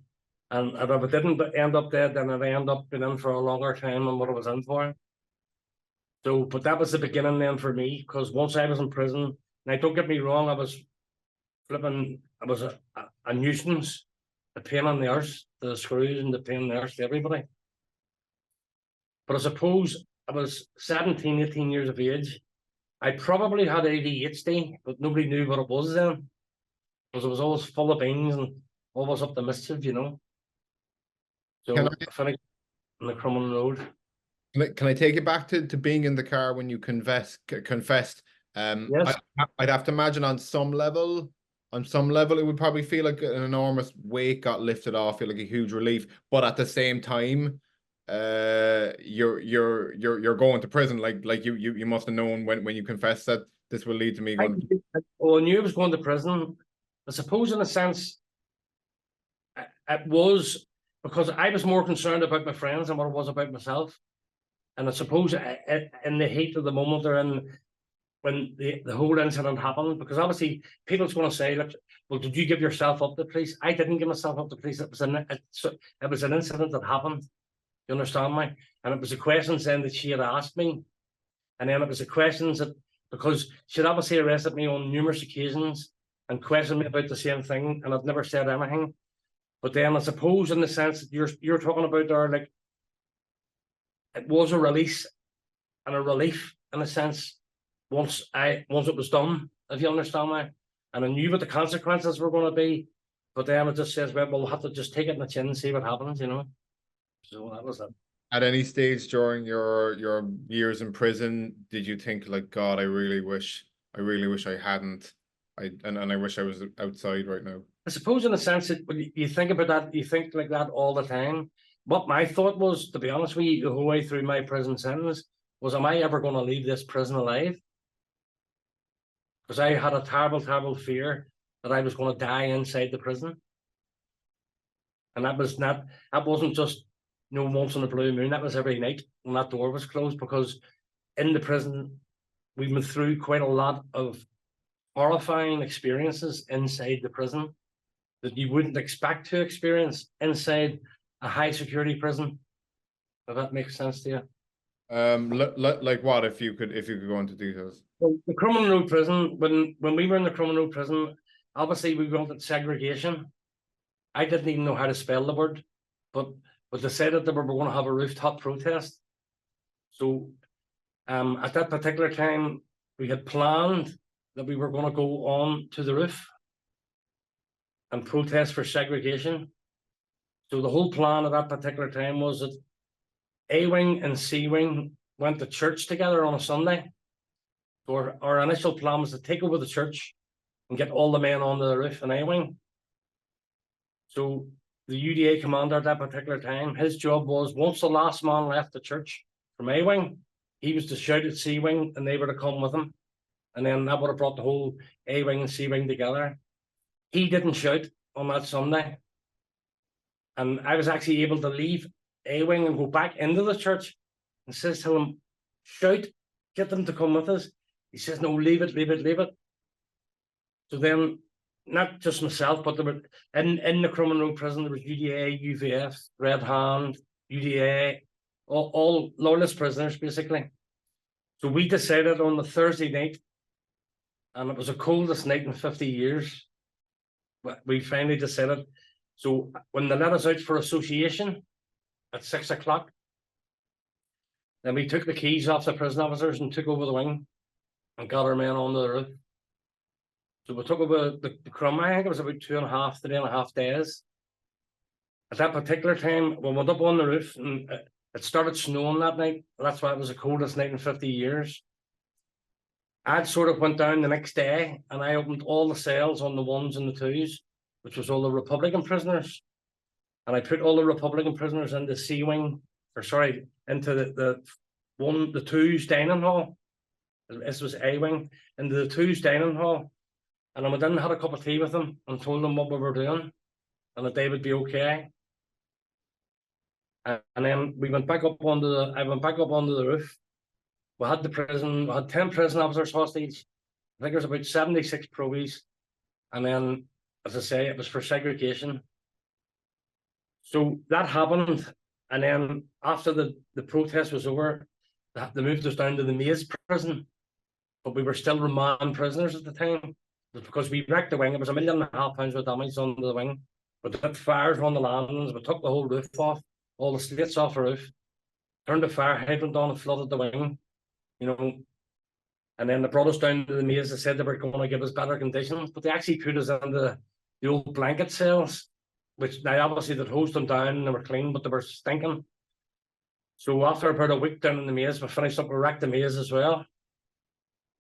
And if I didn't end up dead, then I'd end up being in for a longer time than what I was in for. So, but that was the beginning then for me, because once I was in prison, now don't get me wrong, I was a nuisance, a pain in the arse, the screws and the pain in the arse to everybody. But I suppose I was 17, 18 years of age. I probably had ADHD, but nobody knew what it was then. Because I was always full of beans and always up to mischief, you know. So I finished on the Crumlin Road. Can I take it back to being in the car when you confessed? Yes. I'd have to imagine on some level, it would probably feel like an enormous weight got lifted off, feel like a huge relief. But at the same time, you're going to prison. Like you must have known when you confessed that this will lead to me going. I knew I was going to prison. I suppose in a sense, it was because I was more concerned about my friends than what it was about myself. And I suppose in the heat of the moment or when the whole incident happened, because obviously people's going to say, look, well, did you give yourself up to the police? I didn't give myself up to the police. It was an incident that happened. You understand me? And it was the questions then that she had asked me. And then it was the questions that, because she'd obviously arrested me on numerous occasions and questioned me about the same thing, and I've never said anything. But then I suppose in the sense that you're talking about there, like, it was a release and a relief in a sense once it was done, if you understand me. And I knew what the consequences were going to be, but then it just says, well, we'll have to just take it in the chin and see what happens, you know. So that was it. At any stage during your years in prison, did you think like, God, I really wish I hadn't, and I wish I was outside right now? I suppose in a sense that when you think about that, you think like that all the time. What my thought was, to be honest with you, the whole way through my prison sentence was, am I ever going to leave this prison alive? Because I had a terrible, terrible fear that I was going to die inside the prison. And that wasn't just, you know, once in a blue moon. That was every night when that door was closed, because in the prison, we went through quite a lot of horrifying experiences inside the prison that you wouldn't expect to experience inside a high security prison. If that makes sense to you. Like what, if you could go into details? Well, the Crumlin Road prison, when we were in the Crumlin Road prison, obviously we wanted segregation. I didn't even know how to spell the word, but decided that we were going to have a rooftop protest. So at that particular time, we had planned that we were going to go on to the roof and protest for segregation. So the whole plan at that particular time was that A Wing and C Wing went to church together on a Sunday. So our initial plan was to take over the church and get all the men onto the roof in A Wing. So the UDA commander at that particular time, his job was, once the last man left the church from A Wing, he was to shout at C Wing and they were to come with him. And then that would have brought the whole A Wing and C Wing together. He didn't shout on that Sunday. And I was actually able to leave A Wing and go back into the church and says to him, shout, get them to come with us. He says, no, leave it, leave it, leave it. So then, not just myself, but there were in the Crumlin Road prison, there was UDA, UVF, Red Hand, UDA, all loyalist prisoners, basically. So we decided on the Thursday night, and it was the coldest night in 50 years. We finally decided. So when they let us out for association at 6 o'clock, then we took the keys off the prison officers and took over the wing and got our men on the roof. So we took over the Crum. I think it was about 2.5 to 3.5 days. At that particular time, we went up on the roof and it started snowing that night. That's why it was the coldest night in 50 years. I sort of went down the next day and I opened all the cells on the 1s and the 2s, which was all the Republican prisoners. And I put all the Republican prisoners into C wing, or sorry, into the 2s dining hall. This was A wing, into the 2s dining hall. And I went in and had a cup of tea with them and told them what we were doing and that they would be okay. And then we went back up onto I went back up onto the roof. We had 10 prison officers hostage. I think there was about 76 probies. And then, as I say, it was for segregation. So that happened. And then after the protest was over, they moved us down to the Maze prison. But we were still remand prisoners at the time. Because we wrecked the wing. It was £1.5 million worth of damage on the wing. We took fires on the landings. We took the whole roof off, all the slates off the roof, turned the fire hydrant on and flooded the wing. You know, and then they brought us down to the Maze. They said they were going to give us better conditions, but they actually put us into the old blanket cells, which now obviously they'd hosed them down and they were clean, but they were stinking. So after about a week down in the Maze, we finished up, we wrecked the Maze as well.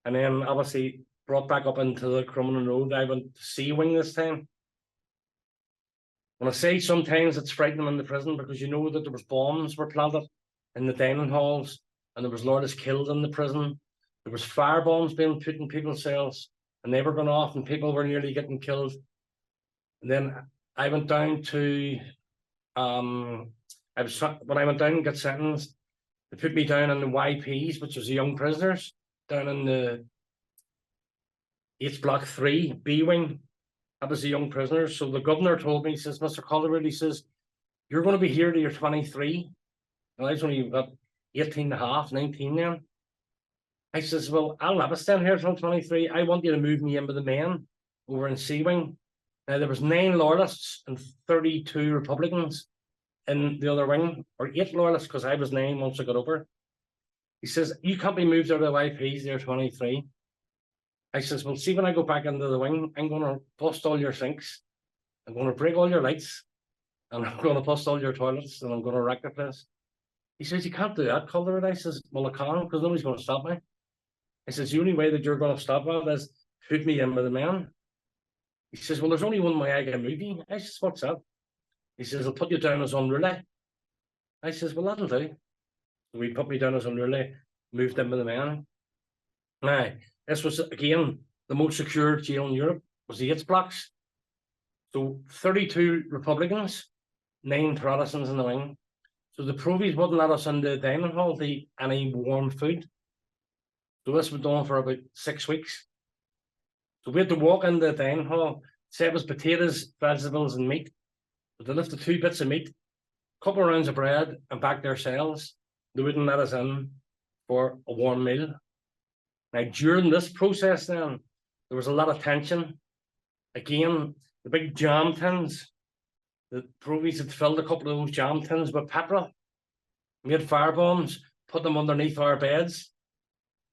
And then obviously brought back up into the Crumlin Road. I went to C wing this time. When I say sometimes it's frightening in the prison because you know that there was bombs were planted in the dining halls and there was loyalists killed in the prison. There was fire bombs being put in people's cells and they were going off and people were nearly getting killed. And then I went down to, when I went down and got sentenced, they put me down in the YPs, which was the young prisoners, down in the H Block 3 B wing. That was the young prisoners. So the governor told me, he says, Mr. Calderwood, he says, you're going to be here till you're 23. And I was only about 18 and a half, 19 then. I says, well, I'll never stand here till 23. I want you to move me in with the men over in C wing. Now there was 9 loyalists and 32 Republicans in the other wing, or 8 loyalists because I was 9 once I got over. He says, you can't be moved out of the YPs, they're 23. I says, well, see, when I go back into the wing, I'm going to bust all your sinks. I'm going to break all your lights. And I'm going to bust all your toilets. And I'm going to wreck the place. He says, you can't do that, Calderwood. I says, well, I can, because nobody's going to stop me. I says, the only way that you're going to stop that is put me in with the men. He says, well, there's only one way I can move you. I says, what's that? He says, I'll put you down as unruly. I says, well, that'll do. So he put me down as unruly, moved in with the men. Now, this was, again, the most secure jail in Europe, was the H blocks. So 32 Republicans, 9 Protestants in the wing. So the provies wouldn't let us in the dining hall to eat any warm food. So this went on for about 6 weeks. So we had to walk in the dining hall, say it was potatoes, vegetables, and meat. But they lifted 2 bits of meat, a couple of rounds of bread, and back their cells. They wouldn't let us in for a warm meal. Now, during this process, then, there was a lot of tension. Again, the big jam tins, the provies had filled a couple of those jam tins with petrol, made fire bombs, put them underneath our beds.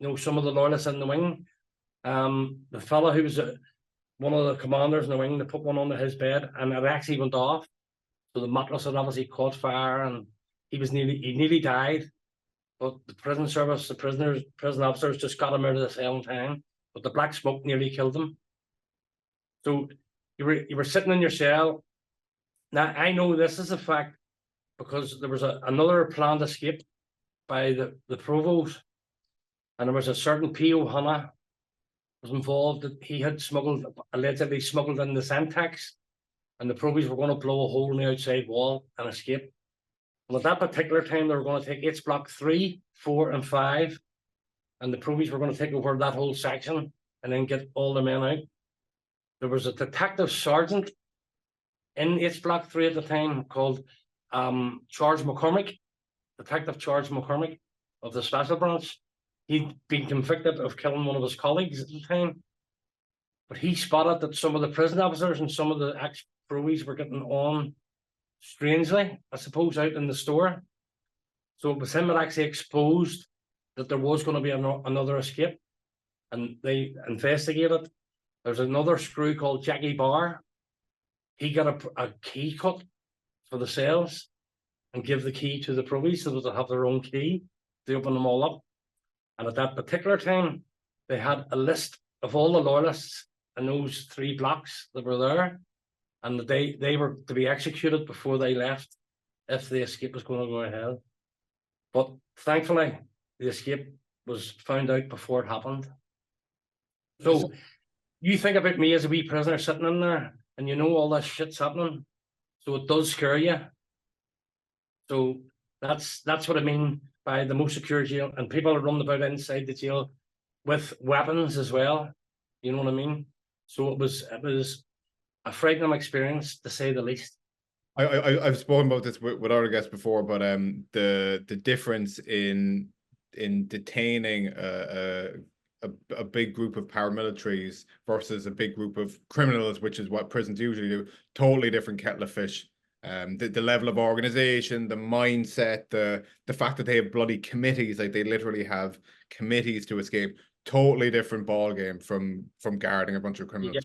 You know, some of the loyalists in the wing. The fellow who was one of the commanders in the wing, they put one under his bed, and it actually went off. So the mattress had obviously caught fire, and he nearly died. But the prison service, the prison officers just got him out of the cell in time. But the black smoke nearly killed him. So you were sitting in your cell. Now I know this is a fact because there was another planned escape by the provost, and there was a certain P.O. Hanna was involved that he had allegedly smuggled in the Semtex, and the provies were going to blow a hole in the outside wall and escape. Well, at that particular time, they were going to take H Block 3, 4, and 5, and the provies were going to take over that whole section and then get all the men out. There was a detective sergeant in H Block 3 at the time called Charles McCormick, Detective Charles McCormick of the Special Branch. He'd been convicted of killing one of his colleagues at the time, but he spotted that some of the prison officers and some of the ex-provies were getting on strangely, I suppose, out in the store. So it was him that actually exposed that there was going to be another escape, and they investigated. There's another screw called Jackie Barr. He got a key cut for the cells and give the key to the provies so that they have their own key to open them all up. And at that particular time, they had a list of all the loyalists in those 3 blocks that were there, and they were to be executed before they left if the escape was going to go ahead. But thankfully, the escape was found out before it happened. So you think about me as a wee prisoner sitting in there, and you know all this shit's happening, so it does scare you. So that's what I mean by the most secure jail, and people are running about inside the jail with weapons as well. You know what I mean? So it was a frightening experience, to say the least. I've spoken about this with other guests before, but the difference in detaining a big group of paramilitaries versus a big group of criminals, which is what prisons usually do, totally different kettle of fish. The level of organization, the mindset, the fact that they have bloody committees, like they literally have committees to escape, totally different ball game from guarding a bunch of criminals. Yeah.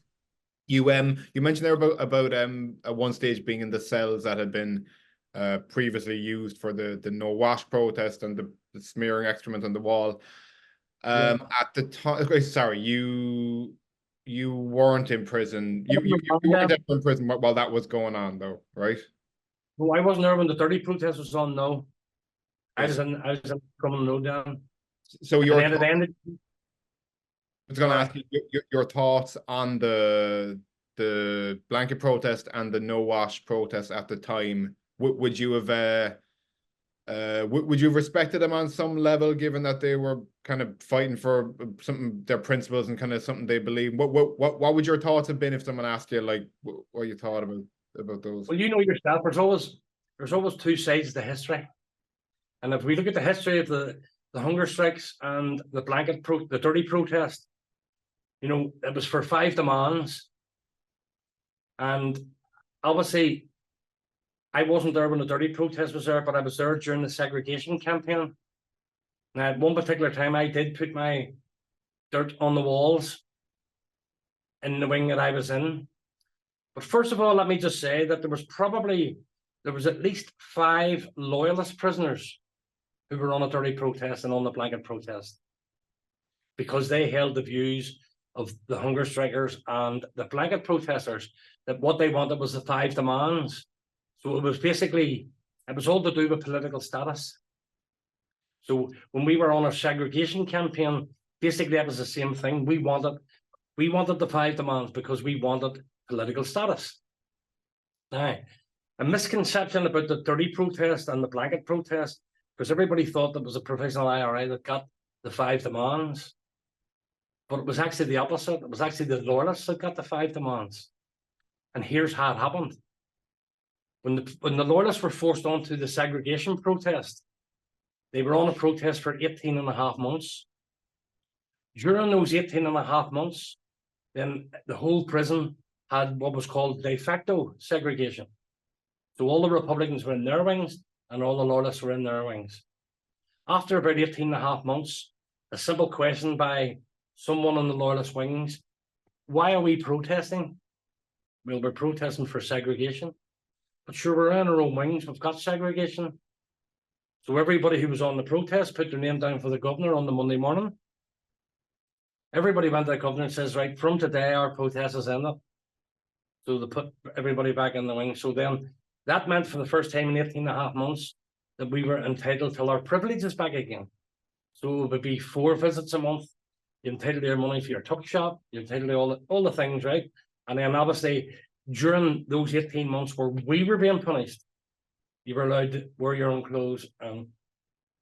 You mentioned there about at one stage being in the cells that had been previously used for the no wash protest and the smearing excrement on the wall. At the time, sorry, you weren't in prison. You weren't in prison while that was going on, though, right? Well, I wasn't there when the 30 protest was on. No, I was in coming road down. So I was going to ask you your thoughts on the blanket protest and the no wash protest at the time. Would you have respected them on some level, given that they were kind of fighting for something, their principles and kind of something they believe? What would your thoughts have been if someone asked you like what you thought about those? Well, you know yourself, there's always 2 sides to history, and if we look at the history of the hunger strikes and the dirty protest, you know, it was for 5 demands, and obviously I wasn't there when the dirty protest was there, but I was there during the segregation campaign. Now, at one particular time, I did put my dirt on the walls in the wing that I was in. But first of all, let me just say that there was at least 5 loyalist prisoners who were on a dirty protest and on the blanket protest, because they held the views of the hunger strikers and the blanket protesters, that what they wanted was the 5 demands. So it was all to do with political status. So when we were on our segregation campaign, basically that was the same thing. We wanted the 5 demands because we wanted political status. Now, a misconception about the dirty protest and the blanket protest, because everybody thought that was a provisional IRA that got the 5 demands. But it was actually the opposite. It was actually the loyalists that got the 5 demands. And here's how it happened. When the loyalists were forced onto the segregation protest, they were on a protest for 18.5 months. During those 18.5 months, then the whole prison had what was called de facto segregation. So all the Republicans were in their wings and all the loyalists were in their wings. After about 18.5 months, a simple question by someone in the loyalist wings: why are we protesting? Well, we're protesting for segregation. But sure, we're in our own wings, we've got segregation. So everybody who was on the protest put their name down for the governor on the Monday morning. Everybody went to the governor and says, right, from today our protest is ended. So they put everybody back in the wing. So then that meant for the first time in 18.5 months that we were entitled to our privileges back again. So it would be 4 visits a month. You're entitled to your money for your tuck shop. You're entitled to all the things, right? And then obviously during those 18 months where we were being punished, you were allowed to wear your own clothes and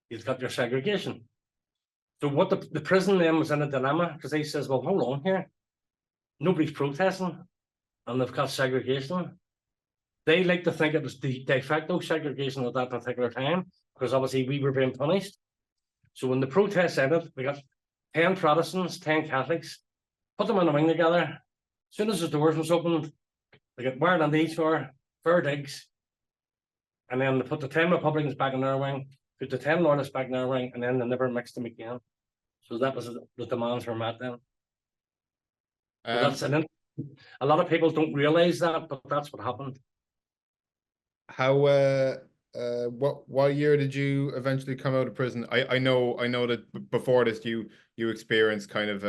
you've got your segregation. So what the prison then was in a dilemma, because he says, well, hold on here. Nobody's protesting and they've got segregation. They like to think it was the de facto segregation at that particular time, because obviously we were being punished. So when the protest ended, we got 10 Protestants, 10 Catholics, put them in a wing together. As soon as the doors was opened, they got wired on each for fair digs. And then they put the 10 Republicans back in their wing, put the 10 loyalists back in their wing, and then they never mixed them again. So that was the demands were met then. So a lot of people don't realize that, but that's what happened. How what year did you eventually come out of prison? I know that before this you experienced kind of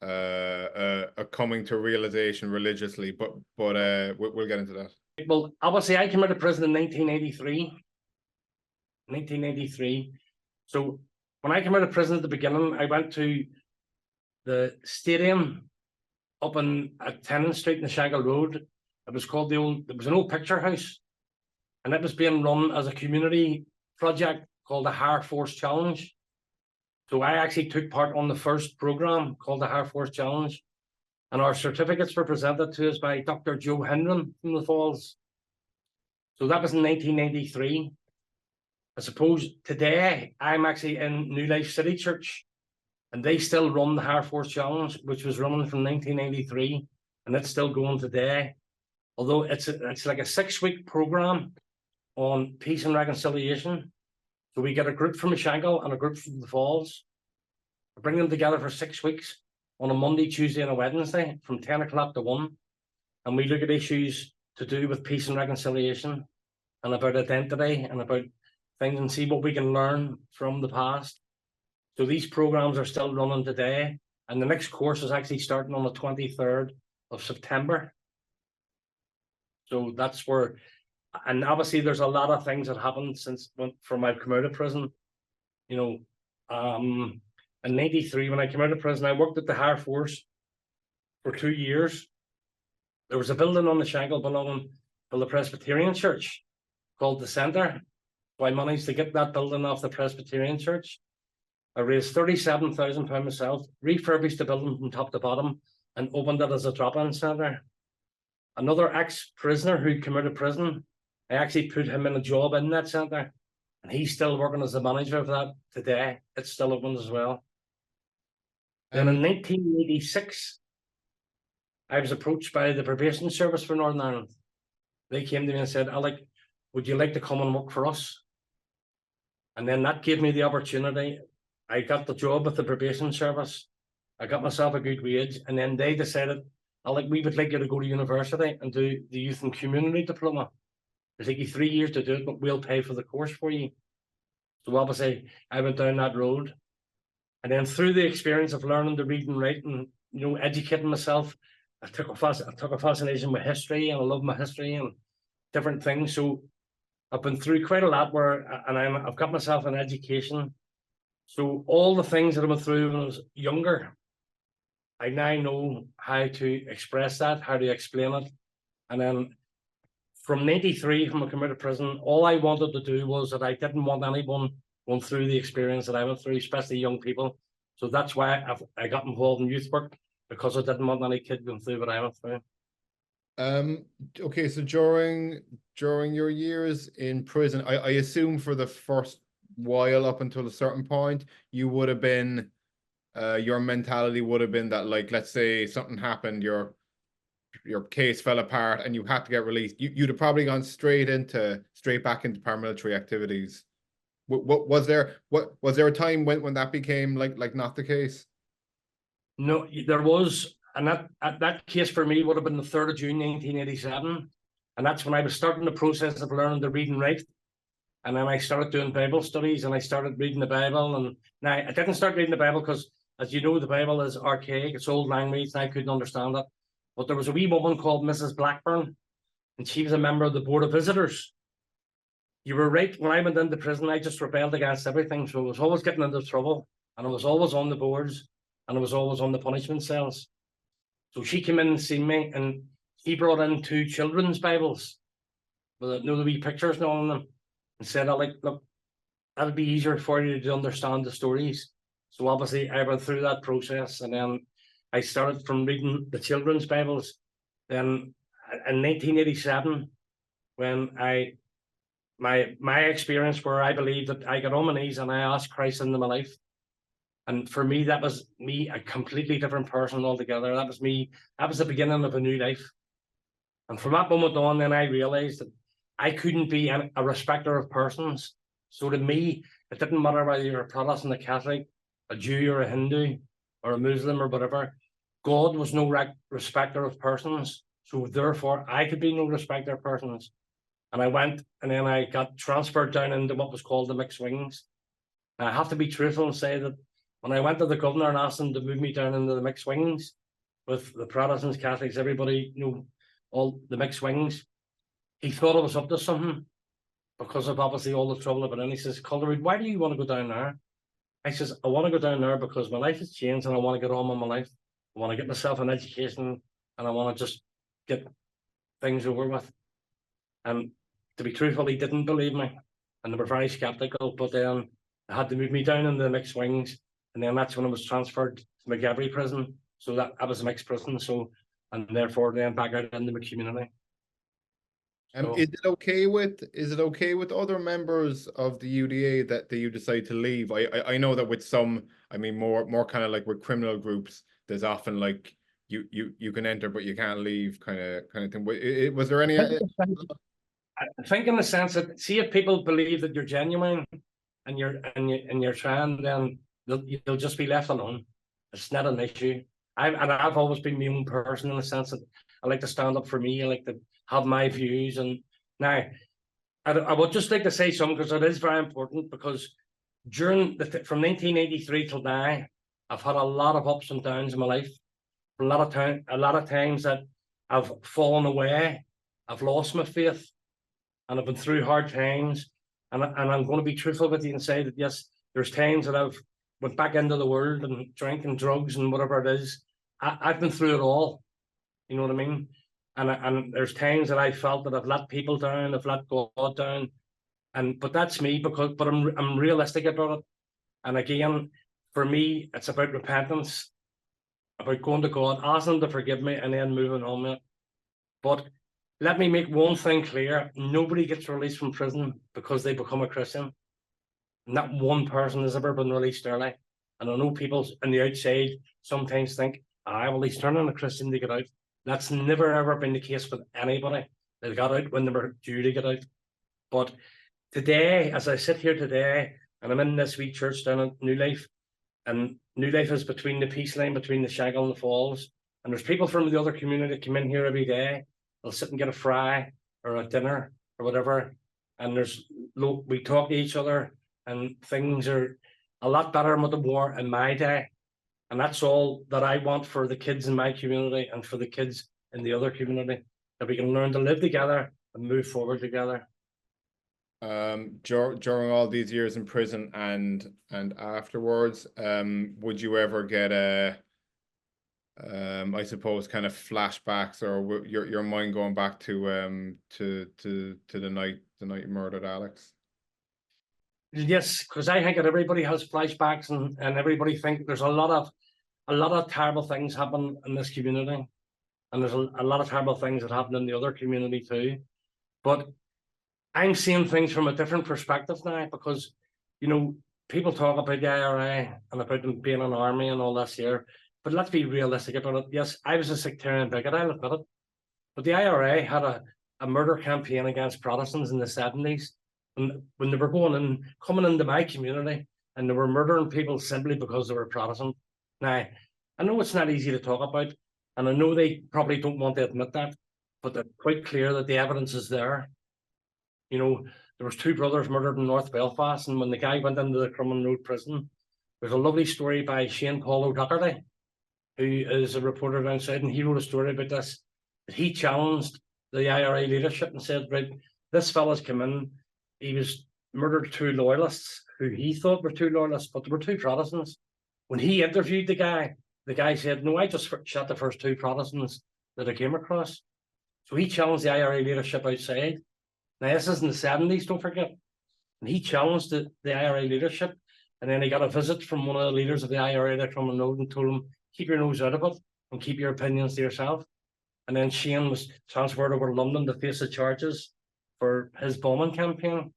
a coming to realization religiously, but we'll get into that. Well, obviously I came out of prison in 1983. 1983. So when I came out of prison at the beginning, I went to the stadium up at Tennant Street in the Shankill Road. It was called it was an old picture house, and it was being run as a community project called the Higher Force Challenge. So I actually took part on the first program called the Higher Force Challenge, and our certificates were presented to us by Dr. Joe Hendren from the Falls. So that was in 1983. I suppose today I'm actually in New Life City Church, and they still run the Higher Force Challenge, which was running from 1983, and it's still going today. Although it's like a 6-week program on peace and reconciliation. So we get a group from Shankill and a group from the Falls. We bring them together for 6 weeks on a Monday, Tuesday, and a Wednesday from 10 o'clock to 1. And we look at issues to do with peace and reconciliation and about identity and about things, and see what we can learn from the past. So these programs are still running today, and the next course is actually starting on the 23rd of September. So that's where, and obviously there's a lot of things that happened since from I've come out of prison. You know, in 93, when I came out of prison, I worked at the Higher Force for 2 years. There was a building on the Shankill belonging to the Presbyterian Church called the Centre. So I managed to get that building off the Presbyterian Church. I raised £37,000 myself, refurbished the building from top to bottom, and opened it as a drop-in centre. Another ex-prisoner who came out of prison, I actually put him in a job in that centre, and he's still working as the manager of that today. It's still open as well. Then in 1986, I was approached by the probation service for Northern Ireland. They came to me and said, "Alec, would you like to come and work for us?" And then that gave me the opportunity. I got the job with the probation service. I got myself a good wage, and then they decided, "Alec, we would like you to go to university and do the Youth and Community Diploma. It'll take you 3 years to do it, but we'll pay for the course for you." So obviously I went down that road. And then through the experience of learning to read and write and, you know, educating myself, I took a fascination with history, and I love my history and different things. So I've been through quite a lot I've got myself an education. So all the things that I went through when I was younger, I now know how to express that, how to explain it. And then from 93, when I came out of prison, all I wanted to do was that I didn't want anyone going through the experience that I went through, especially young people. So that's why I got involved in youth work, because I didn't want any kid going through what I went through. Okay, so during your years in prison, I assume for the first while up until a certain point, you would have been, your mentality would have been that, like, let's say something happened, your case fell apart and you had to get released, you'd have probably gone straight back into paramilitary activities. Was there a time when that became like not the case? No, there was. And that case for me would have been the 3rd of June 1987, and that's when I was starting the process of learning to read and write. And then I started doing Bible studies, and I started reading the Bible. And now I didn't start reading the Bible because, as you know, the Bible is archaic, it's old language, and I couldn't understand it. But there was a wee woman called Mrs. Blackburn, and she was a member of the Board of Visitors. You were right, when I went into prison, I just rebelled against everything. So I was always getting into trouble, and I was always on the boards, and I was always on the punishment cells. So she came in and seen me, and he brought in 2 children's Bibles with, you know, the wee pictures on them, and said, "Alec, look, that'll be easier for you to understand the stories." So obviously I went through that process, and then I started from reading the children's Bibles. Then in 1987, when my experience where I believe that I got on my knees and I asked Christ into my life. And for me, that was me, a completely different person altogether. That was me. That was the beginning of a new life. And from that moment on, then I realized that I couldn't be a respecter of persons. So to me, it didn't matter whether you're a Protestant, a Catholic, a Jew or a Hindu or a Muslim or whatever. God was no respecter of persons. So therefore, I could be no respecter of persons. And I went, and then I got transferred down into what was called the mixed wings. And I have to be truthful and say that when I went to the governor and asked him to move me down into the mixed wings with the Protestants, Catholics, everybody, all the mixed wings, he thought I was up to something because of obviously all the trouble about it. And he says, Calderwood, why do you want to go down there? I says, I want to go down there because my life has changed and I want to get on with my life. I want to get myself an education and I want to just get things over with. And to be truthful, he didn't believe me. And they were very skeptical, but then they had to move me down into the mixed wings. And then that's when I was transferred to McGabry prison. So that I was a mixed prison. So, and therefore then back out into the community. So, is it okay with other members of the UDA that you decide to leave? I know that with some, I mean, more kind of like with criminal groups, there's often like you can enter but you can't leave kind of thing. Was there any? I think in the sense that, see, if people believe that you're genuine and you're trying, then you'll just be left alone. It's not an issue. I've always been my own person in the sense that I like to stand up for me. I like to have my views. And now, I would just like to say something because it is very important, because during from 1983 till now, I've had a lot of ups and downs in my life. A lot of times that I've fallen away, I've lost my faith, and I've been through hard times. And I'm going to be truthful with you and say that yes, there's times that I've went back into the world and drinking drugs and whatever it is. I've been through it all. You know what I mean? And there's times that I felt that I've let people down, I've let God down, but that's me but I'm realistic about it. And again, for me, it's about repentance, about going to God, asking Him to forgive me, and then moving on with it. But let me make one thing clear: nobody gets released from prison because they become a Christian. Not one person has ever been released early. And I know people on the outside sometimes think, well, he's turning a Christian to get out. That's never ever been the case with anybody. They got out when they were due to get out. But today, as I sit here today, and I'm in this wee church down at New Life, and New Life is between the peace line between the Shankill and the Falls. And there's people from the other community that come in here every day. They'll sit and get a fry or a dinner or whatever. And we talk to each other, and things are a lot better than what they were in my day. And that's all that I want for the kids in my community and for the kids in the other community, that we can learn to live together and move forward together. During all these years in prison and afterwards, would you ever get I suppose kind of flashbacks, or your mind going back to the night you murdered Alex? Yes, because I think that everybody has flashbacks, and everybody think there's a lot of terrible things happen in this community, and there's a lot of terrible things that happen in the other community too. But I'm seeing things from a different perspective now, because people talk about the IRA and about them being an army and all this here, but let's be realistic about it. Yes, I was a sectarian bigot, I'll admit it, but the IRA had a murder campaign against Protestants in the 70s. When they were coming into my community, and they were murdering people simply because they were Protestant. Now, I know it's not easy to talk about, and I know they probably don't want to admit that, but they're quite clear that the evidence is there. There was 2 brothers murdered in North Belfast, and when the guy went into the Crumlin Road prison, there's a lovely story by Shane Paul O'Doherty, who is a reporter outside, and he wrote a story about this, that he challenged the IRA leadership and said, right, this fella's come in, he was murdered 2 loyalists who he thought were 2 loyalists, but they were 2 Protestants. When he interviewed the guy said, no, I just shot the first 2 Protestants that I came across. So he challenged the IRA leadership outside. Now, this is in the 70s, don't forget. And he challenged the IRA leadership, and then he got a visit from one of the leaders of the IRA that come and and told him, keep your nose out of it and keep your opinions to yourself. And then Shane was transferred over to London to face the charges for his bombing campaign.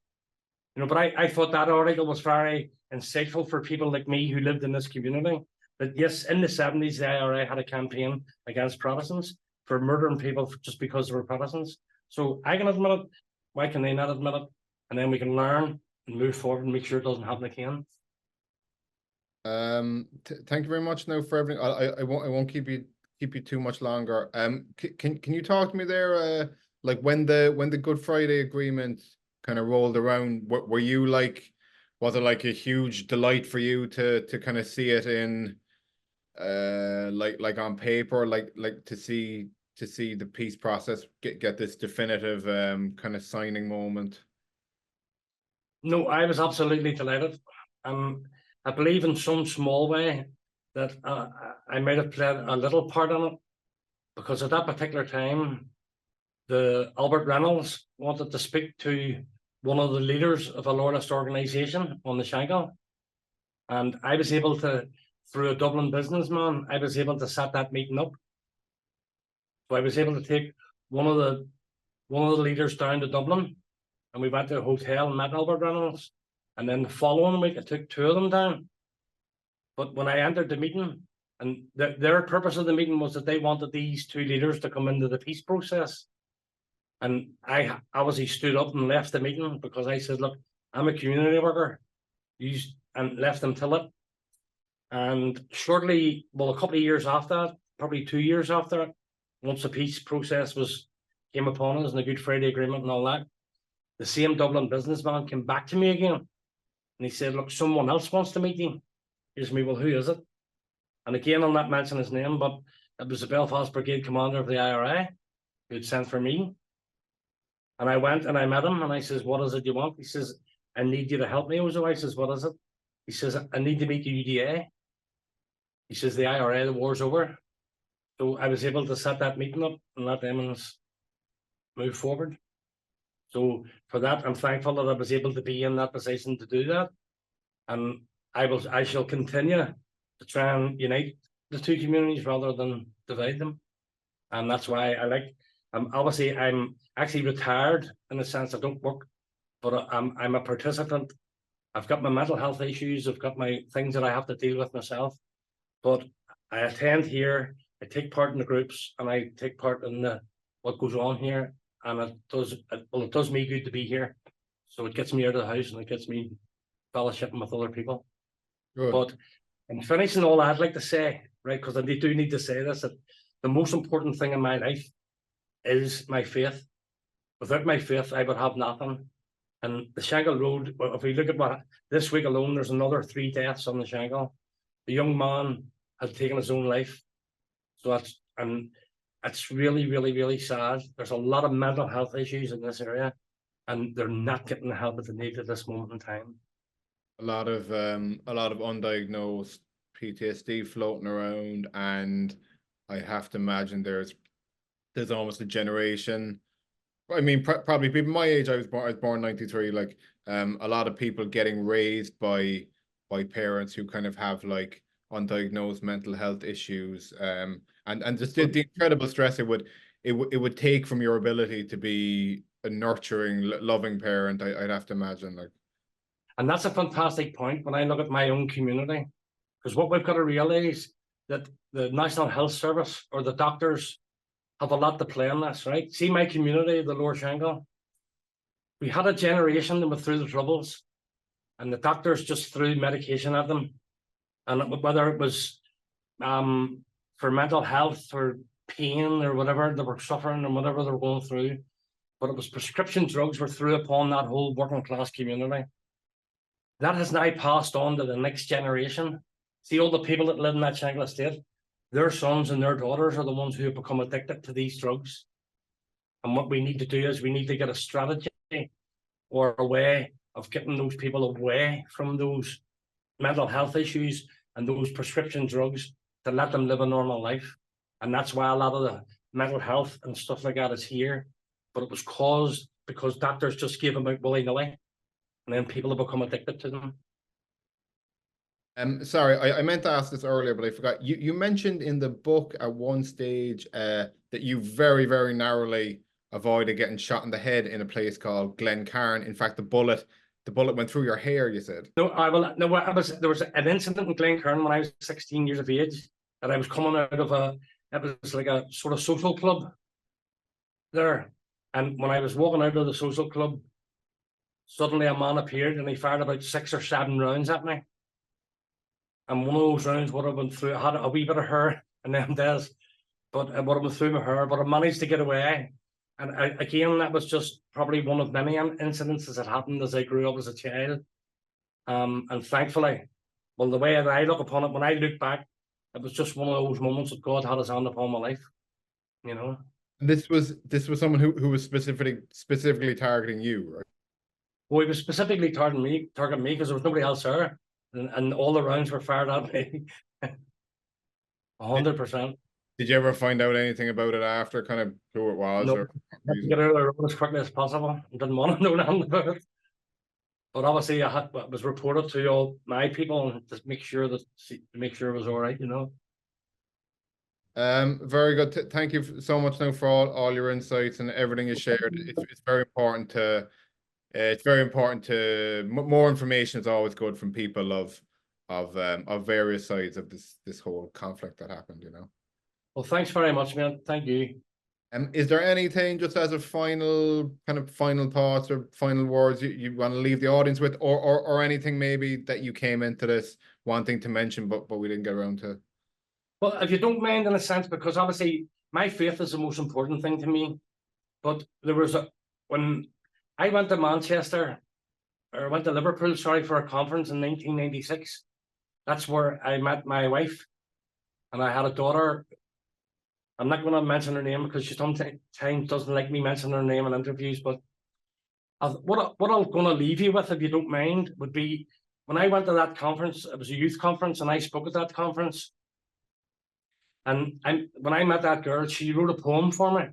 But I thought that article was very insightful for people like me who lived in this community. That yes, in the 70s, the IRA had a campaign against Protestants for murdering people just because they were Protestants. So I can admit it. Why can they not admit it? And then we can learn and move forward and make sure it doesn't happen again. Thank you very much now for everything. I won't keep you too much longer. Can you talk to me there like when the Good Friday Agreement kind of rolled around, were you like, was it like a huge delight for you to kind of see it in like on paper, like to see the peace process get this definitive kind of signing moment? No, I was absolutely delighted. I believe in some small way that I might have played a little part in it, because at that particular time, the Albert Reynolds wanted to speak to one of the leaders of a loyalist organisation on the Shankill, and I was able to, through a Dublin businessman, I was able to set that meeting up. So I was able to take one of the leaders down to Dublin, and we went to a hotel and met Albert Reynolds. And then the following week, I took two of them down. But when I entered the meeting, and their purpose of the meeting was that they wanted these two leaders to come into the peace process. And I obviously stood up and left the meeting, because I said, look, I'm a community worker, and left them till it. And shortly, well, a couple of years after that, probably 2 years after that, once the peace process came upon us and the Good Friday Agreement and all that, the same Dublin businessman came back to me again, and he said, look, someone else wants to meet you. Here's me, well, who is it? And again, I'll not mention his name, but it was the Belfast Brigade commander of the IRA who had sent for me. And I went and I met him, and I says, what is it you want? He says, I need you to help me, Osso. I says, what is it? He says, I need to meet the UDA. He says, the IRA, the war's over. So I was able to set that meeting up and let them move forward. So for that, I'm thankful that I was able to be in that position to do that. And I shall continue to try and unite the two communities rather than divide them. And that's why I like, obviously I'm actually retired in the sense I don't work, but I'm a participant. I've got my mental health issues. I've got my things that I have to deal with myself, but I attend here, I take part in the groups, and I take part in what goes on here. And it does me good to be here. So it gets me out of the house, and it gets me fellowshipping with other people. Good. But in finishing all, I'd like to say, right, because I do need to say this, that the most important thing in my life is my faith. Without my faith, I would have nothing. And the Shankill Road, if we look at what this week alone, there's another 3 deaths on the Shankill. The young man had taken his own life. So it's really, really, really sad. There's a lot of mental health issues in this area, and they're not getting the help that they need at this moment in time. A lot of undiagnosed PTSD floating around, and I have to imagine there's almost a generation. I mean, probably people my age. I was born 93. Like, a lot of people getting raised by parents who kind of have like undiagnosed mental health issues. And just the incredible stress it would take from your ability to be a nurturing, loving parent. I'd have to imagine, like. And that's a fantastic point when I look at my own community, because what we've got to realize that the National Health Service or the doctors have a lot to play in this, right? See, my community, the Lower Shankill, we had a generation that went through the troubles, and the doctors just threw medication at them, and whether it was for mental health or pain or whatever they were suffering and whatever they were going through, but it was prescription drugs were threw upon that whole working class community. That has now passed on to the next generation. See, all the people that live in that Shankill estate, their sons and their daughters are the ones who have become addicted to these drugs. And what we need to do is we need to get a strategy or a way of getting those people away from those mental health issues and those prescription drugs to let them live a normal life. And that's why a lot of the mental health and stuff like that is here. But it was caused because doctors just gave them out willy-nilly, and then people have become addicted to them. Sorry, I meant to ask this earlier, but I forgot. You mentioned in the book at one stage that you very, very narrowly avoided getting shot in the head in a place called Glencairn. In fact, the bullet went through your hair, you said. No, there was an incident in Glencairn when I was 16 years of age that I was coming out of it was like a sort of social club there. And when I was walking out of the social club, suddenly a man appeared and he fired about 6 or 7 rounds at me. And one of those rounds would have been through, I had a wee bit of hair in them days, but it would have been through my hair, but I managed to get away. And again, that was just probably one of many incidences that happened as I grew up as a child. And thankfully, well, the way that I look upon it, when I look back, it was just one of those moments that God had his hand upon my life, you know. This was someone who was specifically targeting you, right? Well, he was specifically targeting me because there was nobody else there, and all the rounds were fired at me. 100%. Did you ever find out anything about it after, kind of who it was? No, Or get out of the road as quickly as possible. I didn't want to know nothing about it. But obviously, it was reported to all my people and to make sure it was all right, you know. Very good. Thank you so much now for all your insights and everything you shared. It's very important to. It's very important to more information is always good from people of various sides of this whole conflict that happened, you know. Well, thanks very much, man. Thank you. Is there anything, just as a final thoughts or final words you want to leave the audience with, or anything maybe that you came into this wanting to mention but we didn't get around to? Well, if you don't mind, in a sense, because obviously my faith is the most important thing to me. But there was when I went to Manchester, or went to Liverpool, sorry, for a conference in 1996. That's where I met my wife, and I had a daughter. I'm not going to mention her name because she sometimes doesn't like me mentioning her name in interviews. But what I'm going to leave you with, if you don't mind, would be when I went to that conference. It was a youth conference, and I spoke at that conference. And when I met that girl, she wrote a poem for me.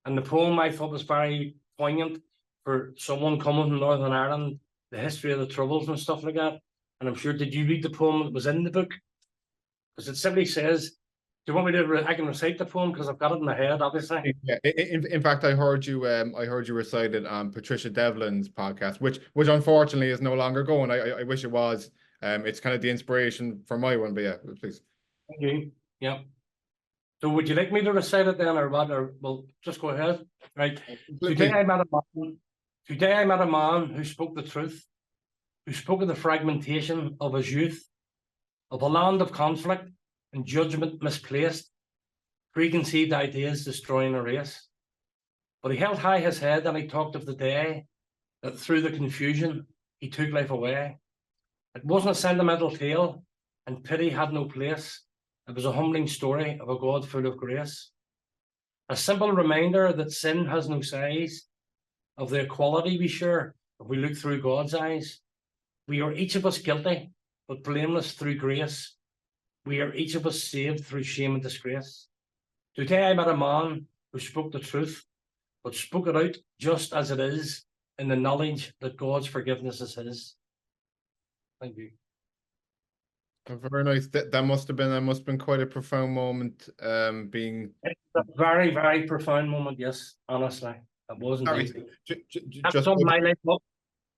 And the poem I thought was very poignant for someone coming from Northern Ireland, the history of the Troubles and stuff like that. And I'm sure, did you read the poem that was in the book? Because it simply says, do you want me to, I can recite the poem because I've got it in my head, obviously. Yeah, in fact, I heard you recite it on Patricia Devlin's podcast, which unfortunately is no longer going. I wish it was. It's kind of the inspiration for my one, but yeah, please. Thank you. Yeah. So would you like me to recite it then, or what? Or well, just go ahead. Right. Today I met a man who spoke the truth, who spoke of the fragmentation of his youth, of a land of conflict and judgment misplaced, preconceived ideas destroying a race. But he held high his head and he talked of the day that through the confusion he took life away. It wasn't a sentimental tale, and pity had no place. It was a humbling story of a God full of grace. A simple reminder that sin has no size, of the equality we share if we look through God's eyes. We are each of us guilty, but blameless through grace. We are each of us saved through shame and disgrace. Today I met a man who spoke the truth, but spoke it out just as it is, in the knowledge that God's forgiveness is his. Thank you. Very nice. That must have been quite a profound moment. Being it's a very, very profound moment. Yes, honestly, it wasn't. That summed my life up.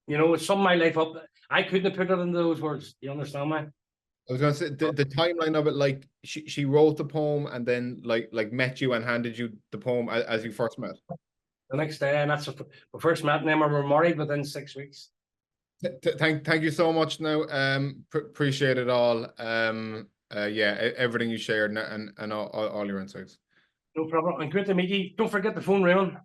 You know, it summed my life up. I couldn't have put it into those words. Do you understand me? I was gonna say the timeline of it, like she wrote the poem and then like met you and handed you the poem as you first met. The next day, and that's we first met, and then we were married within 6 weeks. Thank you so much. Now, appreciate it all. Yeah, everything you shared and all your insights. No problem. And good to meet you. Don't forget the phone ringing.